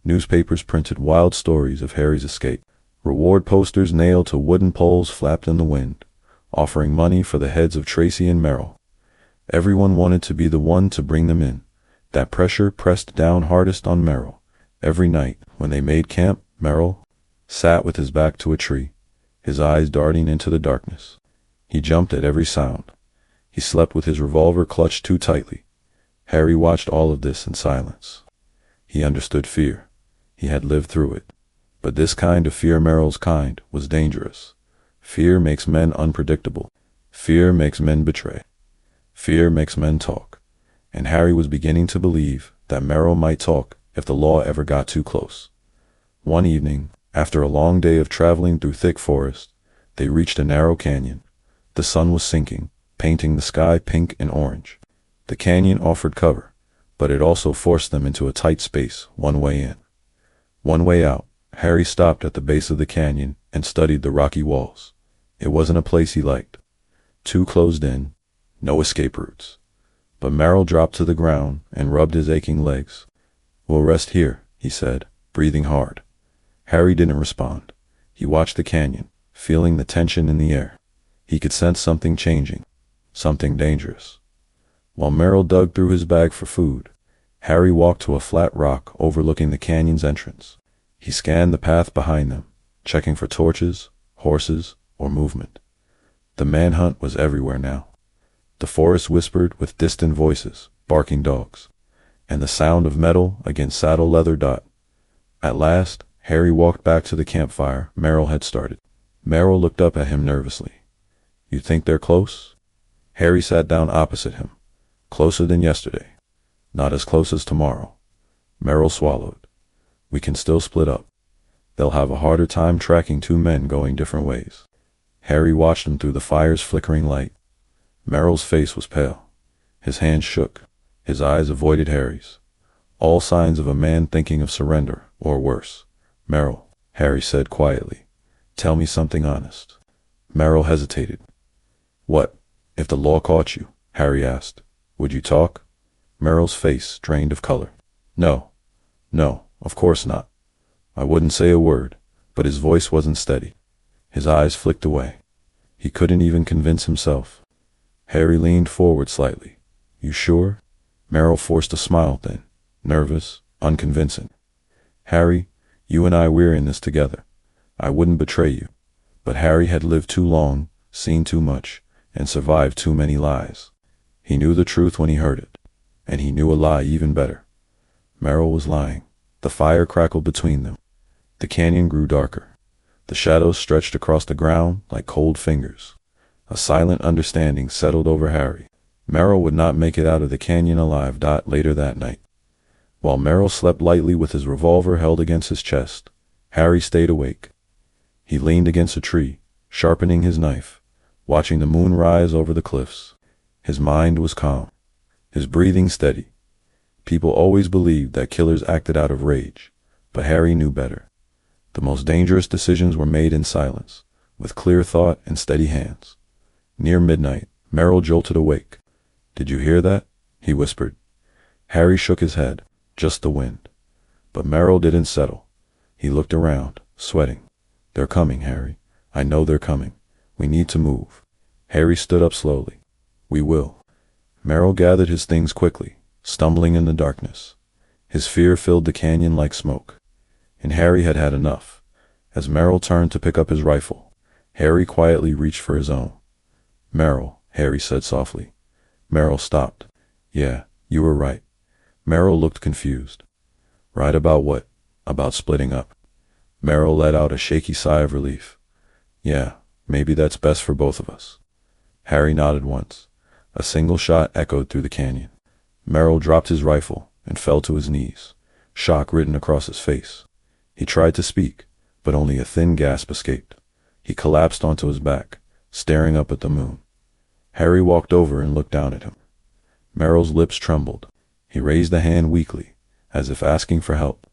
Newspapers printed wild stories of Harry's escape. Reward posters nailed to wooden poles flapped in the wind, offering money for the heads of Tracy and Merrill. Everyone wanted to be the one to bring them in. That pressure pressed down hardest on Merrill. Every night, when they made camp, Merrill sat with his back to a tree, his eyes darting into the darkness. He jumped at every sound. He slept with his revolver clutched too tightly. Harry watched all of this in silence. He understood fear. He had lived through it. But this kind of fear, Merrill's kind, was dangerous. Fear makes men unpredictable. Fear makes men betray. Fear makes men talk. And Harry was beginning to believe that Merrill might talk if the law ever got too close. One evening, after a long day of traveling through thick forest, they reached a narrow canyon. The sun was sinking, painting the sky pink and orange. The canyon offered cover, but it also forced them into a tight space, one way in. One way out. Harry stopped at the base of the canyon and studied the rocky walls. It wasn't a place he liked. Too closed in, no escape routes. But Merrill dropped to the ground and rubbed his aching legs. We'll rest here, he said, breathing hard. Harry didn't respond. He watched the canyon, feeling the tension in the air. He could sense something changing, something dangerous. While Merrill dug through his bag for food, Harry walked to a flat rock overlooking the canyon's entrance. He scanned the path behind them, checking for torches, horses, or movement. The manhunt was everywhere now. The forest whispered with distant voices, barking dogs, and the sound of metal against saddle leather dot. At last, Harry walked back to the campfire Merrill had started. Merrill looked up at him nervously. You think they're close? Harry sat down opposite him. Closer than yesterday. Not as close as tomorrow. Merrill swallowed. We can still split up. They'll have a harder time tracking two men going different ways. Harry watched him through the fire's flickering light. Merrill's face was pale. His hands shook. His eyes avoided Harry's. All signs of a man thinking of surrender, or worse. Merrill, Harry said quietly, tell me something honest. Merrill hesitated. What, if the law caught you? Harry asked. Would you talk? Merrill's face drained of color. No, of course not. I wouldn't say a word, but his voice wasn't steady. His eyes flicked away. He couldn't even convince himself. Harry leaned forward slightly. You sure? Merrill forced a smile then, nervous, unconvincing. Harry, you and we're in this together. I wouldn't betray you. But Harry had lived too long, seen too much, and survived too many lies. He knew the truth when he heard it, and he knew a lie even better. Merrill was lying. The fire crackled between them. The canyon grew darker. The shadows stretched across the ground like cold fingers. A silent understanding settled over Harry. Merrill would not make it out of the canyon alive. Later that night, while Merrill slept lightly with his revolver held against his chest, Harry stayed awake. He leaned against a tree, sharpening his knife, watching the moon rise over the cliffs. His mind was calm. his breathing steady. People always believed that killers acted out of rage, but Harry knew better. The most dangerous decisions were made in silence, with clear thought and steady hands. Near midnight, Merrill jolted awake. "Did you hear that?" he whispered. Harry shook his head. "Just the wind." But Merrill didn't settle. He looked around, sweating. "They're coming, Harry. I know they're coming. We need to move." Harry stood up slowly. "We will." Merrill gathered his things quickly, stumbling in the darkness. His fear filled the canyon like smoke. And Harry had had enough. As Merrill turned to pick up his rifle, Harry quietly reached for his own. "Merrill," Harry said softly. Merrill stopped. "Yeah, you were right." Merrill looked confused. "Right about what?" "About splitting up." Merrill let out a shaky sigh of relief. "Yeah, maybe that's best for both of us." Harry nodded once. A single shot echoed through the canyon. Merrill dropped his rifle and fell to his knees, shock written across his face. He tried to speak, but only a thin gasp escaped. He collapsed onto his back, staring up at the moon. Harry walked over and looked down at him. Merrill's lips trembled. He raised a hand weakly, as if asking for help.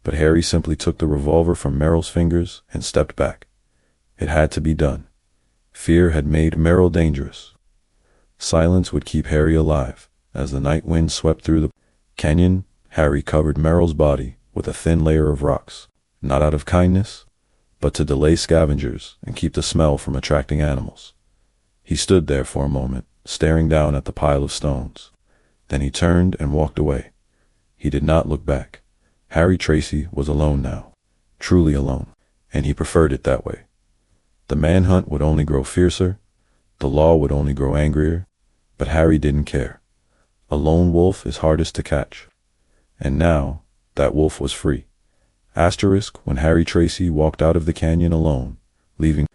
But Harry simply took the revolver from Merrill's fingers and stepped back. It had to be done. Fear had made Merrill dangerous. Silence would keep Harry alive. As the night wind swept through the canyon, Harry covered Merrill's body with a thin layer of rocks, not out of kindness, but to delay scavengers and keep the smell from attracting animals. He stood there for a moment, staring down at the pile of stones. Then he turned and walked away. He did not look back. Harry Tracy was alone now, truly alone, and he preferred it that way. The manhunt would only grow fiercer, the law would only grow angrier, but Harry didn't care. A lone wolf is hardest to catch. And now, that wolf was free. When Harry Tracy walked out of the canyon alone, leaving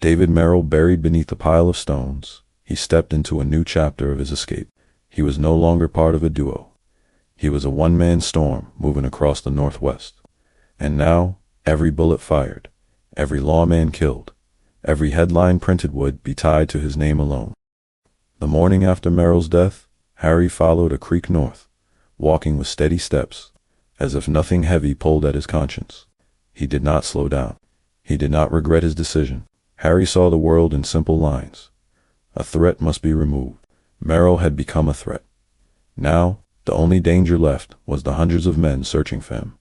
David Merrill buried beneath a pile of stones, he stepped into a new chapter of his escape. He was no longer part of a duo. He was a one-man storm moving across the Northwest. And now, every bullet fired, every lawman killed, every headline printed would be tied to his name alone. The morning after Merrill's death, Harry followed a creek north, walking with steady steps, as if nothing heavy pulled at his conscience. He did not slow down. He did not regret his decision. Harry saw the world in simple lines. A threat must be removed. Merrill had become a threat. Now, the only danger left was the hundreds of men searching for him.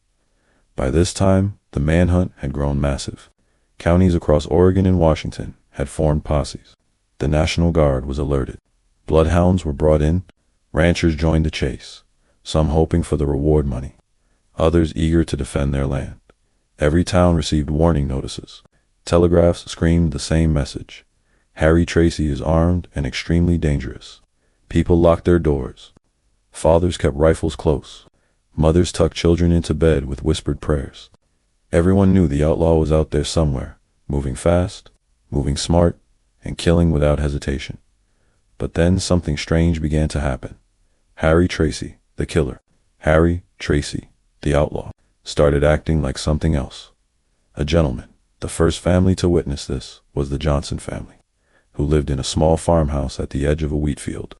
By this time, the manhunt had grown massive. Counties across Oregon and Washington had formed posses. The National Guard was alerted. Bloodhounds were brought in. Ranchers joined the chase, some hoping for the reward money, others eager to defend their land. Every town received warning notices. Telegraphs screamed the same message. Harry Tracy is armed and extremely dangerous. People locked their doors. Fathers kept rifles close. Mothers tucked children into bed with whispered prayers. Everyone knew the outlaw was out there somewhere, moving fast, moving smart, and killing without hesitation. But then something strange began to happen. Harry Tracy, the killer, Harry Tracy, the outlaw, started acting like something else. A gentleman. The first family to witness this was the Johnson family, who lived in a small farmhouse at the edge of a wheat field.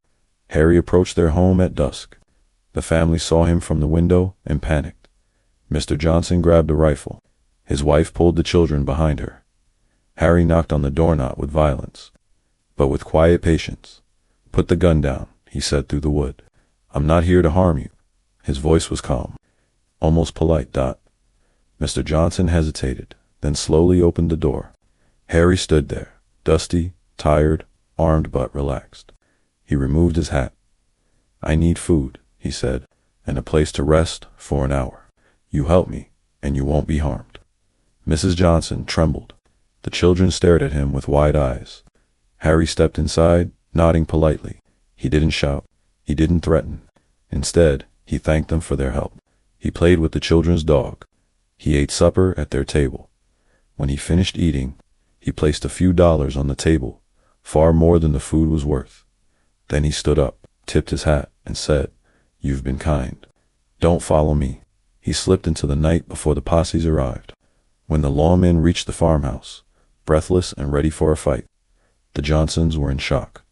Harry approached their home at dusk. The family saw him from the window and panicked. Mr. Johnson grabbed a rifle. His wife pulled the children behind her. Harry knocked on the doorknob with violence, but with quiet patience. "Put the gun down," he said through the wood. "I'm not here to harm you." His voice was calm, almost polite. Mr. Johnson hesitated, then slowly opened the door. Harry stood there, dusty, tired, armed but relaxed. He removed his hat. "I need food," he said, "and a place to rest for an hour. You help me, and you won't be harmed." Mrs. Johnson trembled. The children stared at him with wide eyes. Harry stepped inside, nodding politely. He didn't shout. He didn't threaten. Instead, he thanked them for their help. He played with the children's dog. He ate supper at their table. When he finished eating, he placed a few dollars on the table, far more than the food was worth. Then he stood up, tipped his hat, and said, "You've been kind. Don't follow me." He slipped into the night before the posses arrived. When the lawmen reached the farmhouse, breathless and ready for a fight, the Johnsons were in shock.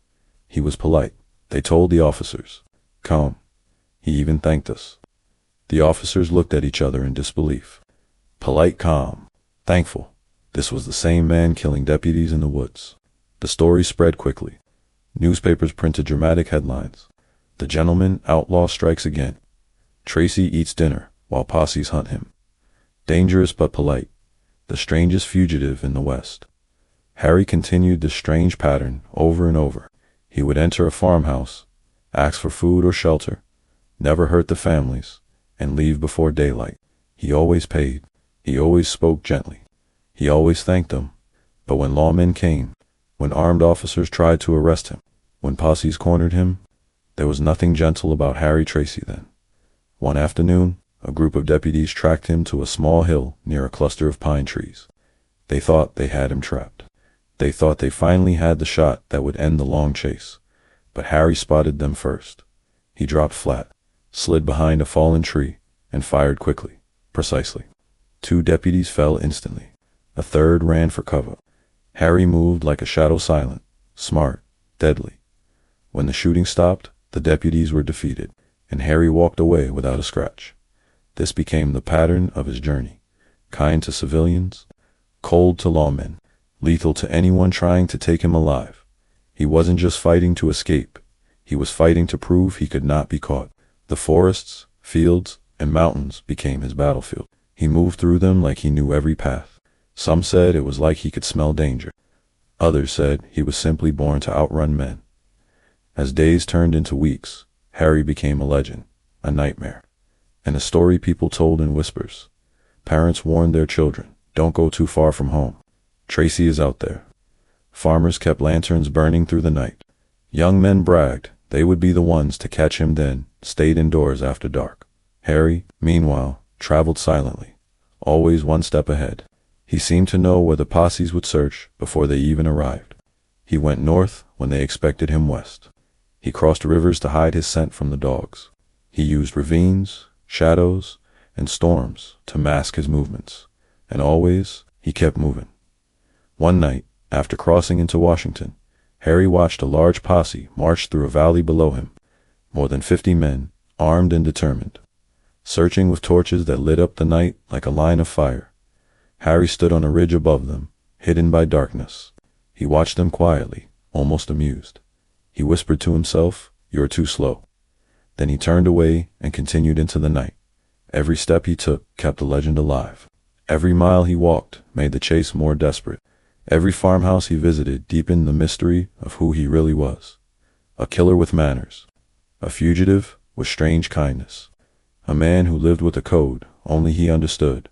He was polite. They told the officers, Calm. He even thanked us. The officers looked at each other in disbelief. Polite, calm, thankful. This was the same man killing deputies in the woods. The story spread quickly. Newspapers printed dramatic headlines. The gentleman outlaw strikes again. Tracy eats dinner while posses hunt him. Dangerous but polite. The strangest fugitive in the West. Harry continued this strange pattern over and over. He would enter a farmhouse, ask for food or shelter, never hurt the families, and leave before daylight. He always paid. He always spoke gently. He always thanked them. But when lawmen came, when armed officers tried to arrest him, when posses cornered him, there was nothing gentle about Harry Tracy then. One afternoon, a group of deputies tracked him to a small hill near a cluster of pine trees. They thought they had him trapped. They thought they finally had the shot that would end the long chase. But Harry spotted them first. He dropped flat, slid behind a fallen tree, and fired quickly, precisely. 2 deputies fell instantly. A third ran for cover. Harry moved like a shadow, silent, smart, deadly. When the shooting stopped, the deputies were defeated, and Harry walked away without a scratch. This became the pattern of his journey. Kind to civilians, cold to lawmen, lethal to anyone trying to take him alive. He wasn't just fighting to escape. He was fighting to prove he could not be caught. The forests, fields, and mountains became his battlefield. He moved through them like he knew every path. Some said it was like he could smell danger. Others said he was simply born to outrun men. As days turned into weeks, Harry became a legend, a nightmare, and a story people told in whispers. Parents warned their children, don't go too far from home. Tracy is out there. Farmers kept lanterns burning through the night. Young men bragged they would be the ones to catch him, then stayed indoors after dark. Harry, meanwhile, traveled silently, always one step ahead. He seemed to know where the posses would search before they even arrived. He went north when they expected him west. He crossed rivers to hide his scent from the dogs. He used ravines, shadows, and storms to mask his movements. And always, he kept moving. One night, after crossing into Washington, Harry watched a large posse march through a valley below him. More than 50 men, armed and determined, searching with torches that lit up the night like a line of fire. Harry stood on a ridge above them, hidden by darkness. He watched them quietly, almost amused. He whispered to himself, "You're too slow." Then he turned away and continued into the night. Every step he took kept the legend alive. Every mile he walked made the chase more desperate. Every farmhouse he visited deepened the mystery of who he really was. A killer with manners. A fugitive with strange kindness. A man who lived with a code only he understood.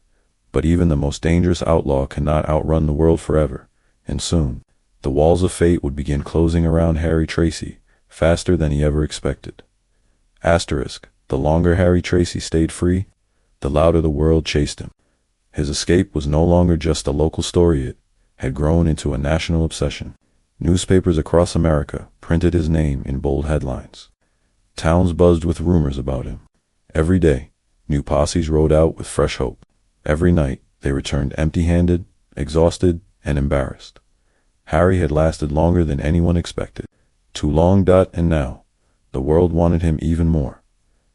But even the most dangerous outlaw cannot outrun the world forever, and soon, the walls of fate would begin closing around Harry Tracy, faster than he ever expected. Asterisk, the longer Harry Tracy stayed free, the louder the world chased him. His escape was no longer just a local story, it had grown into a national obsession. Newspapers across America printed his name in bold headlines. Towns buzzed with rumors about him. Every day, new posses rode out with fresh hope. Every night, they returned empty-handed, exhausted, and embarrassed. Harry had lasted longer than anyone expected. Too long. And now, the world wanted him even more.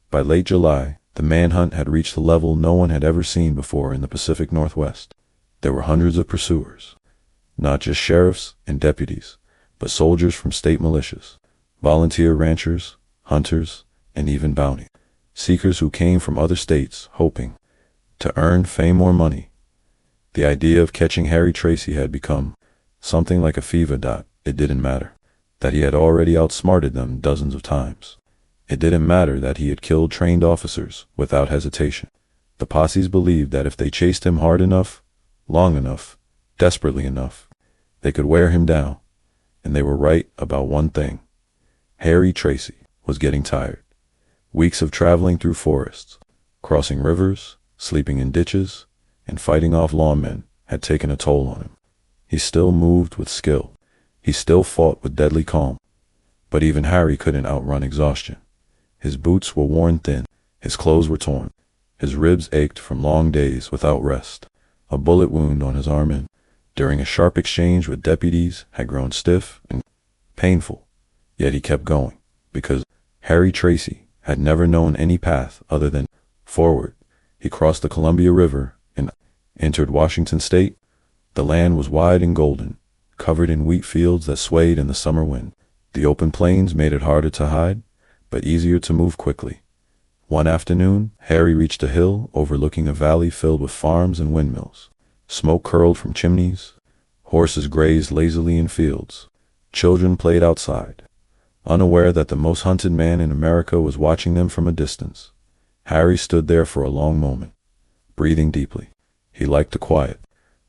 By late July, the manhunt had reached a level no one had ever seen before in the Pacific Northwest. There were hundreds of pursuers. Not just sheriffs and deputies, but soldiers from state militias, volunteer ranchers, hunters, and even bounty seekers who came from other states hoping to earn fame or money. The idea of catching Harry Tracy had become something like a fever. It didn't matter that he had already outsmarted them dozens of times. It didn't matter that he had killed trained officers without hesitation. The posses believed that if they chased him hard enough, long enough, desperately enough, they could wear him down. And they were right about one thing. Harry Tracy was getting tired. Weeks of traveling through forests, crossing rivers, sleeping in ditches, and fighting off lawmen had taken a toll on him. He still moved with skill. He still fought with deadly calm. But even Harry couldn't outrun exhaustion. His boots were worn thin. His clothes were torn. His ribs ached from long days without rest. A bullet wound on his arm during a sharp exchange with deputies had grown stiff and painful. Yet he kept going, because Harry Tracy had never known any path other than forward. He crossed the Columbia River and entered Washington state. The land was wide and golden, covered in wheat fields that swayed in the summer wind. The open plains made it harder to hide, but easier to move quickly. One afternoon, Harry reached a hill overlooking a valley filled with farms and windmills. Smoke curled from chimneys. Horses grazed lazily in fields. Children played outside, unaware that the most hunted man in America was watching them from a distance. Harry stood there for a long moment, breathing deeply. He liked the quiet,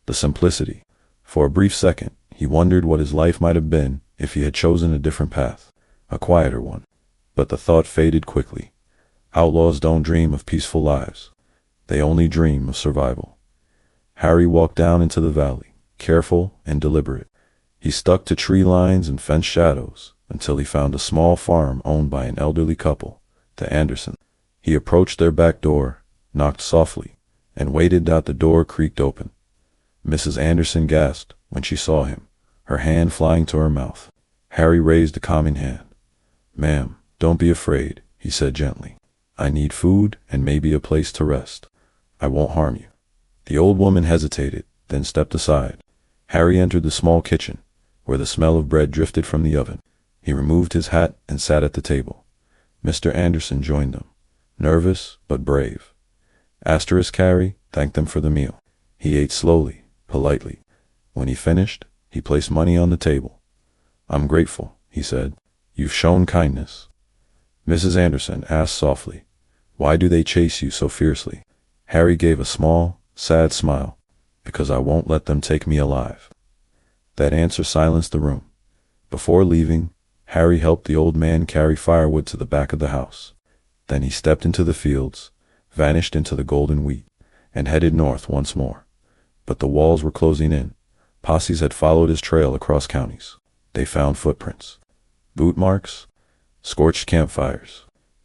the simplicity. For a brief second, he wondered what his life might have been if he had chosen a different path, a quieter one. But the thought faded quickly. Outlaws don't dream of peaceful lives. They only dream of survival. Harry walked down into the valley, careful and deliberate. He stuck to tree lines and fenced shadows until he found a small farm owned by an elderly couple, the Andersons. He approached their back door, knocked softly, and waited till the door creaked open. Mrs. Anderson gasped when she saw him, her hand flying to her mouth. Harry raised a calming hand. "Ma'am, don't be afraid," he said gently. "I need food and maybe a place to rest. I won't harm you." The old woman hesitated, then stepped aside. Harry entered the small kitchen, where the smell of bread drifted from the oven. He removed his hat and sat at the table. Mr. Anderson joined them, nervous but brave. Harry thanked them for the meal. He ate slowly, politely. When he finished, he placed money on the table. "I'm grateful," he said. "You've shown kindness." Mrs. Anderson asked softly, "Why do they chase you so fiercely?" Harry gave a small, sad smile. "Because I won't let them take me alive." That answer silenced the room. Before leaving, Harry helped the old man carry firewood to the back of the house. Then he stepped into the fields, vanished into the golden wheat, and headed north once more. But the walls were closing in. Posses had followed his trail across counties. They found footprints, boot marks, scorched campfires,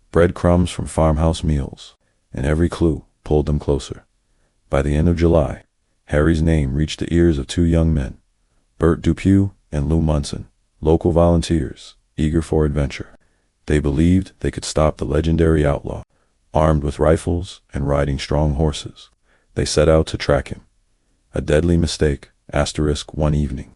breadcrumbs from farmhouse meals, and every clue pulled them closer. By the end of July, Harry's name reached the ears of two young men, Bert Dupuy and Lou Munson, local volunteers, eager for adventure. They believed they could stop the legendary outlaw. Armed with rifles and riding strong horses, they set out to track him. A deadly mistake, one evening.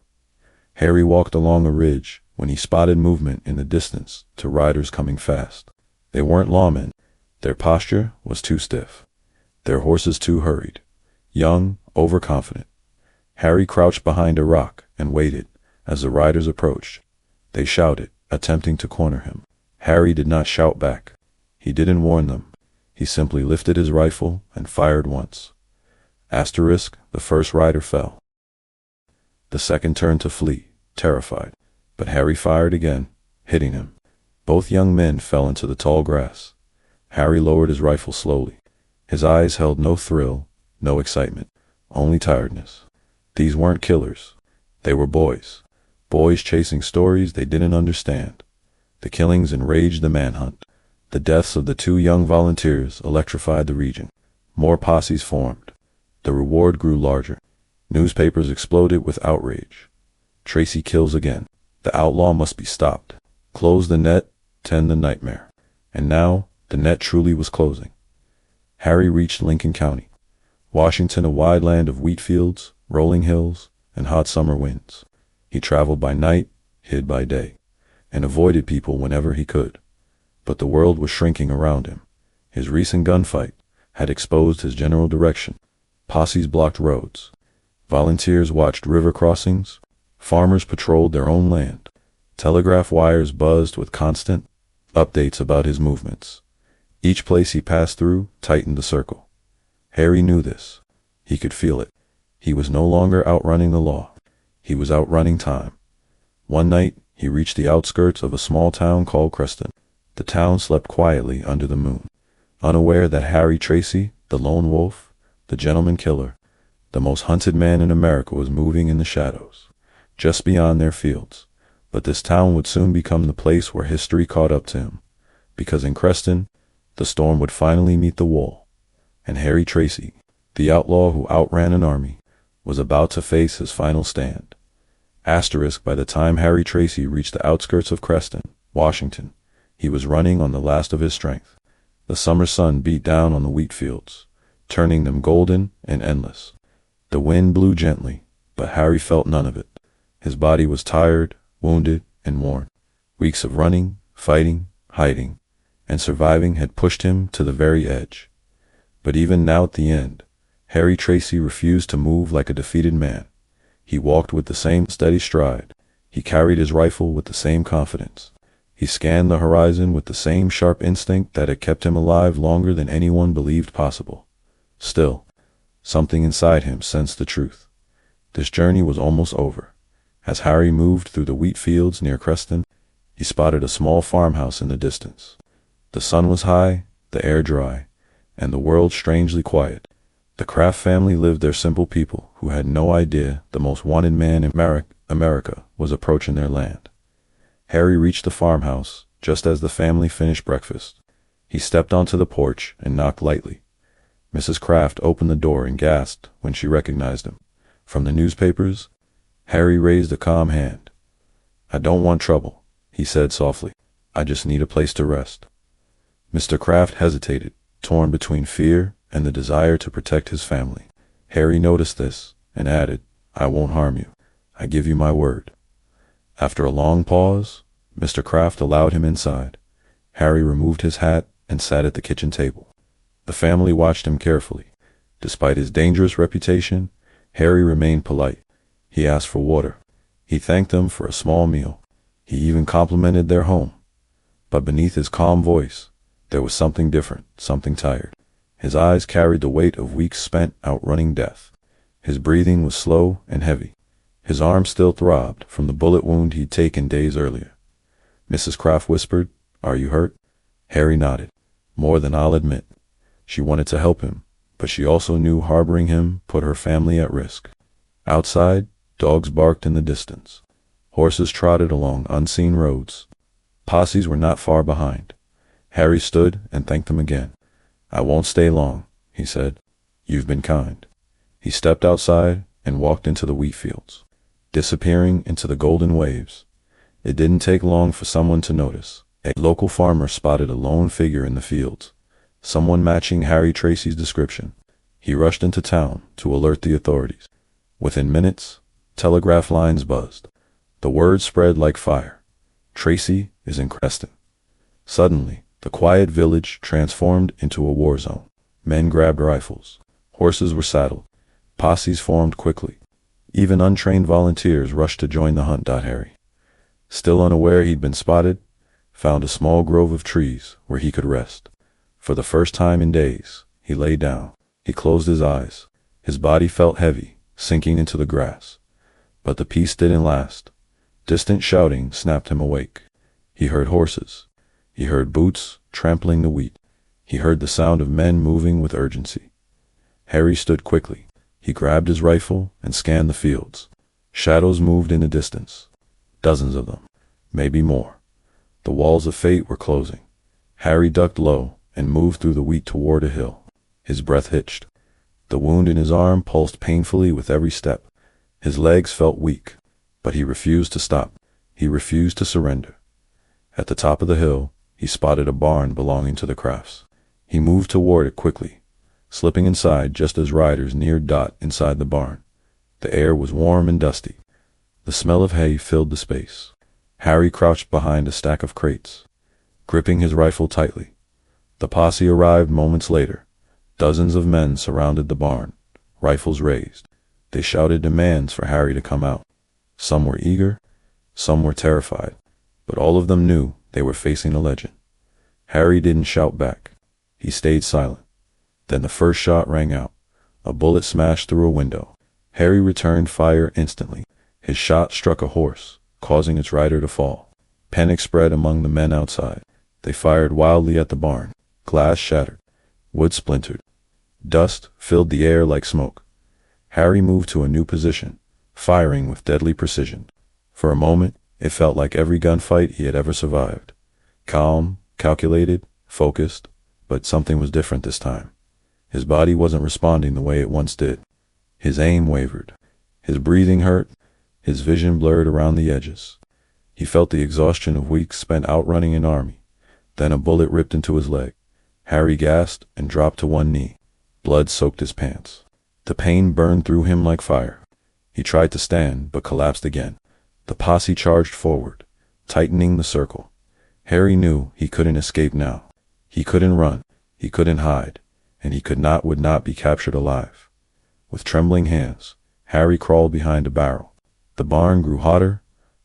Harry walked along a ridge when he spotted movement in the distance to riders coming fast. They weren't lawmen. Their posture was too stiff. Their horses too hurried. Young, overconfident. Harry crouched behind a rock and waited as the riders approached. They shouted, attempting to corner him. Harry did not shout back. He didn't warn them. He simply lifted his rifle and fired once. The first rider fell. The second turned to flee, terrified. But Harry fired again, hitting him. Both young men fell into the tall grass. Harry lowered his rifle slowly. His eyes held no thrill, no excitement, only tiredness. These weren't killers. They were boys. Boys chasing stories they didn't understand. The killings enraged the manhunt. The deaths of the two young volunteers electrified the region. More posses formed. The reward grew larger. Newspapers exploded with outrage. Tracy kills again. The outlaw must be stopped. Close the net, tend the nightmare. And now, the net truly was closing. Harry reached Lincoln County, Washington, a wide land of wheat fields, rolling hills, and hot summer winds. He traveled by night, hid by day, and avoided people whenever he could. But the world was shrinking around him. His recent gunfight had exposed his general direction. Posses blocked roads. Volunteers watched river crossings. Farmers patrolled their own land. Telegraph wires buzzed with constant updates about his movements. Each place he passed through tightened the circle. Harry knew this. He could feel it. He was no longer outrunning the law. He was outrunning time. One night, he reached the outskirts of a small town called Creston. The town slept quietly under the moon, unaware that Harry Tracy, the lone wolf, the gentleman killer, the most hunted man in America, was moving in the shadows, just beyond their fields. But this town would soon become the place where history caught up to him, because in Creston, the storm would finally meet the wall, and Harry Tracy, the outlaw who outran an army, was about to face his final stand. By the time Harry Tracy reached the outskirts of Creston, Washington, He was running on the last of his strength. The summer sun beat down on the wheat fields, turning them golden and endless. The wind blew gently, but Harry felt none of it. His body was tired, wounded, and worn. Weeks of running, fighting, hiding, and surviving had pushed him to the very edge. But even now at the end, Harry Tracy refused to move like a defeated man. He walked with the same steady stride. He carried his rifle with the same confidence. He scanned the horizon with the same sharp instinct that had kept him alive longer than anyone believed possible. Still, something inside him sensed the truth. This journey was almost over. As Harry moved through the wheat fields near Creston, he spotted a small farmhouse in the distance. The sun was high, the air dry, and the world strangely quiet. The Kraft family lived their simple people who had no idea the most wanted man in America was approaching their land. Harry reached the farmhouse just as the family finished breakfast. He stepped onto the porch and knocked lightly. Mrs. Kraft opened the door and gasped when she recognized him. From the newspapers, Harry raised a calm hand. "I don't want trouble," he said softly. "I just need a place to rest." Mr. Kraft hesitated, torn between fear and the desire to protect his family. Harry noticed this and added, "I won't harm you. I give you my word." After a long pause, Mr. Kraft allowed him inside. Harry removed his hat and sat at the kitchen table. The family watched him carefully. Despite his dangerous reputation, Harry remained polite. He asked for water. He thanked them for a small meal. He even complimented their home. But beneath his calm voice, there was something different, something tired. His eyes carried the weight of weeks spent outrunning death. His breathing was slow and heavy. His arm still throbbed from the bullet wound he'd taken days earlier. Mrs. Kraft whispered, "Are you hurt?" Harry nodded. "More than I'll admit." She wanted to help him, but she also knew harboring him put her family at risk. Outside, dogs barked in the distance. Horses trotted along unseen roads. Posses were not far behind. Harry stood and thanked them again. "I won't stay long," he said. "You've been kind." He stepped outside and walked into the wheat fields, disappearing into the golden waves. It didn't take long for someone to notice. A local farmer spotted a lone figure in the fields, someone matching Harry Tracy's description. He rushed into town to alert the authorities. Within minutes, telegraph lines buzzed. The word spread like fire. Tracy is in Creston. Suddenly, the quiet village transformed into a war zone. Men grabbed rifles. Horses were saddled. Posses formed quickly. Even untrained volunteers rushed to join the hunt. Harry, still unaware he'd been spotted, found a small grove of trees where he could rest. For the first time in days, he lay down. He closed his eyes. His body felt heavy, sinking into the grass. But the peace didn't last. Distant shouting snapped him awake. He heard horses. He heard boots trampling the wheat. He heard the sound of men moving with urgency. Harry stood quickly. He grabbed his rifle and scanned the fields. Shadows moved in the distance. Dozens of them, maybe more. The walls of fate were closing. Harry ducked low and moved through the wheat toward a hill. His breath hitched. The wound in his arm pulsed painfully with every step. His legs felt weak, but he refused to stop. He refused to surrender. At the top of the hill, he spotted a barn belonging to the Crafts. He moved toward it quickly, slipping inside just as riders neared inside the barn. The air was warm and dusty. The smell of hay filled the space. Harry crouched behind a stack of crates, gripping his rifle tightly. The posse arrived moments later. Dozens of men surrounded the barn, rifles raised. They shouted demands for Harry to come out. Some were eager, some were terrified, but all of them knew they were facing a legend. Harry didn't shout back. He stayed silent. Then the first shot rang out. A bullet smashed through a window. Harry returned fire instantly. His shot struck a horse, causing its rider to fall. Panic spread among the men outside. They fired wildly at the barn. Glass shattered. Wood splintered. Dust filled the air like smoke. Harry moved to a new position, firing with deadly precision. For a moment, it felt like every gunfight he had ever survived. Calm, calculated, focused, but something was different this time. His body wasn't responding the way it once did. His aim wavered. His breathing hurt. His vision blurred around the edges. He felt the exhaustion of weeks spent outrunning an army, Then a bullet ripped into his leg. Harry gasped and dropped to one knee. Blood soaked his pants. The pain burned through him like fire. He tried to stand, but collapsed again. The posse charged forward, tightening the circle. Harry knew he couldn't escape now. He couldn't run, he couldn't hide, and he would not be captured alive. With trembling hands, Harry crawled behind a barrel. The barn grew hotter,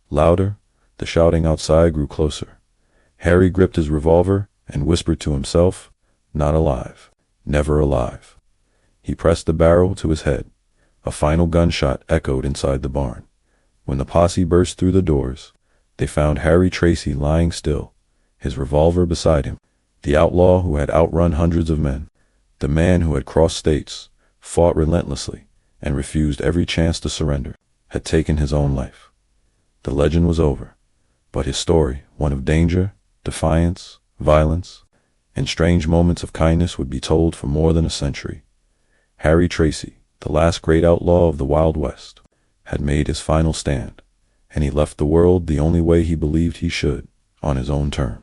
louder, the shouting outside grew closer. Harry gripped his revolver and whispered to himself, "Not alive, never alive." He pressed the barrel to his head. A final gunshot echoed inside the barn. When the posse burst through the doors, they found Harry Tracy lying still, his revolver beside him. The outlaw who had outrun hundreds of men, the man who had crossed states, fought relentlessly, and refused every chance to surrender, had taken his own life. The legend was over, but his story, one of danger, defiance, violence, and strange moments of kindness, would be told for more than a century. Harry Tracy, the last great outlaw of the Wild West, had made his final stand, and he left the world the only way he believed he should, on his own terms.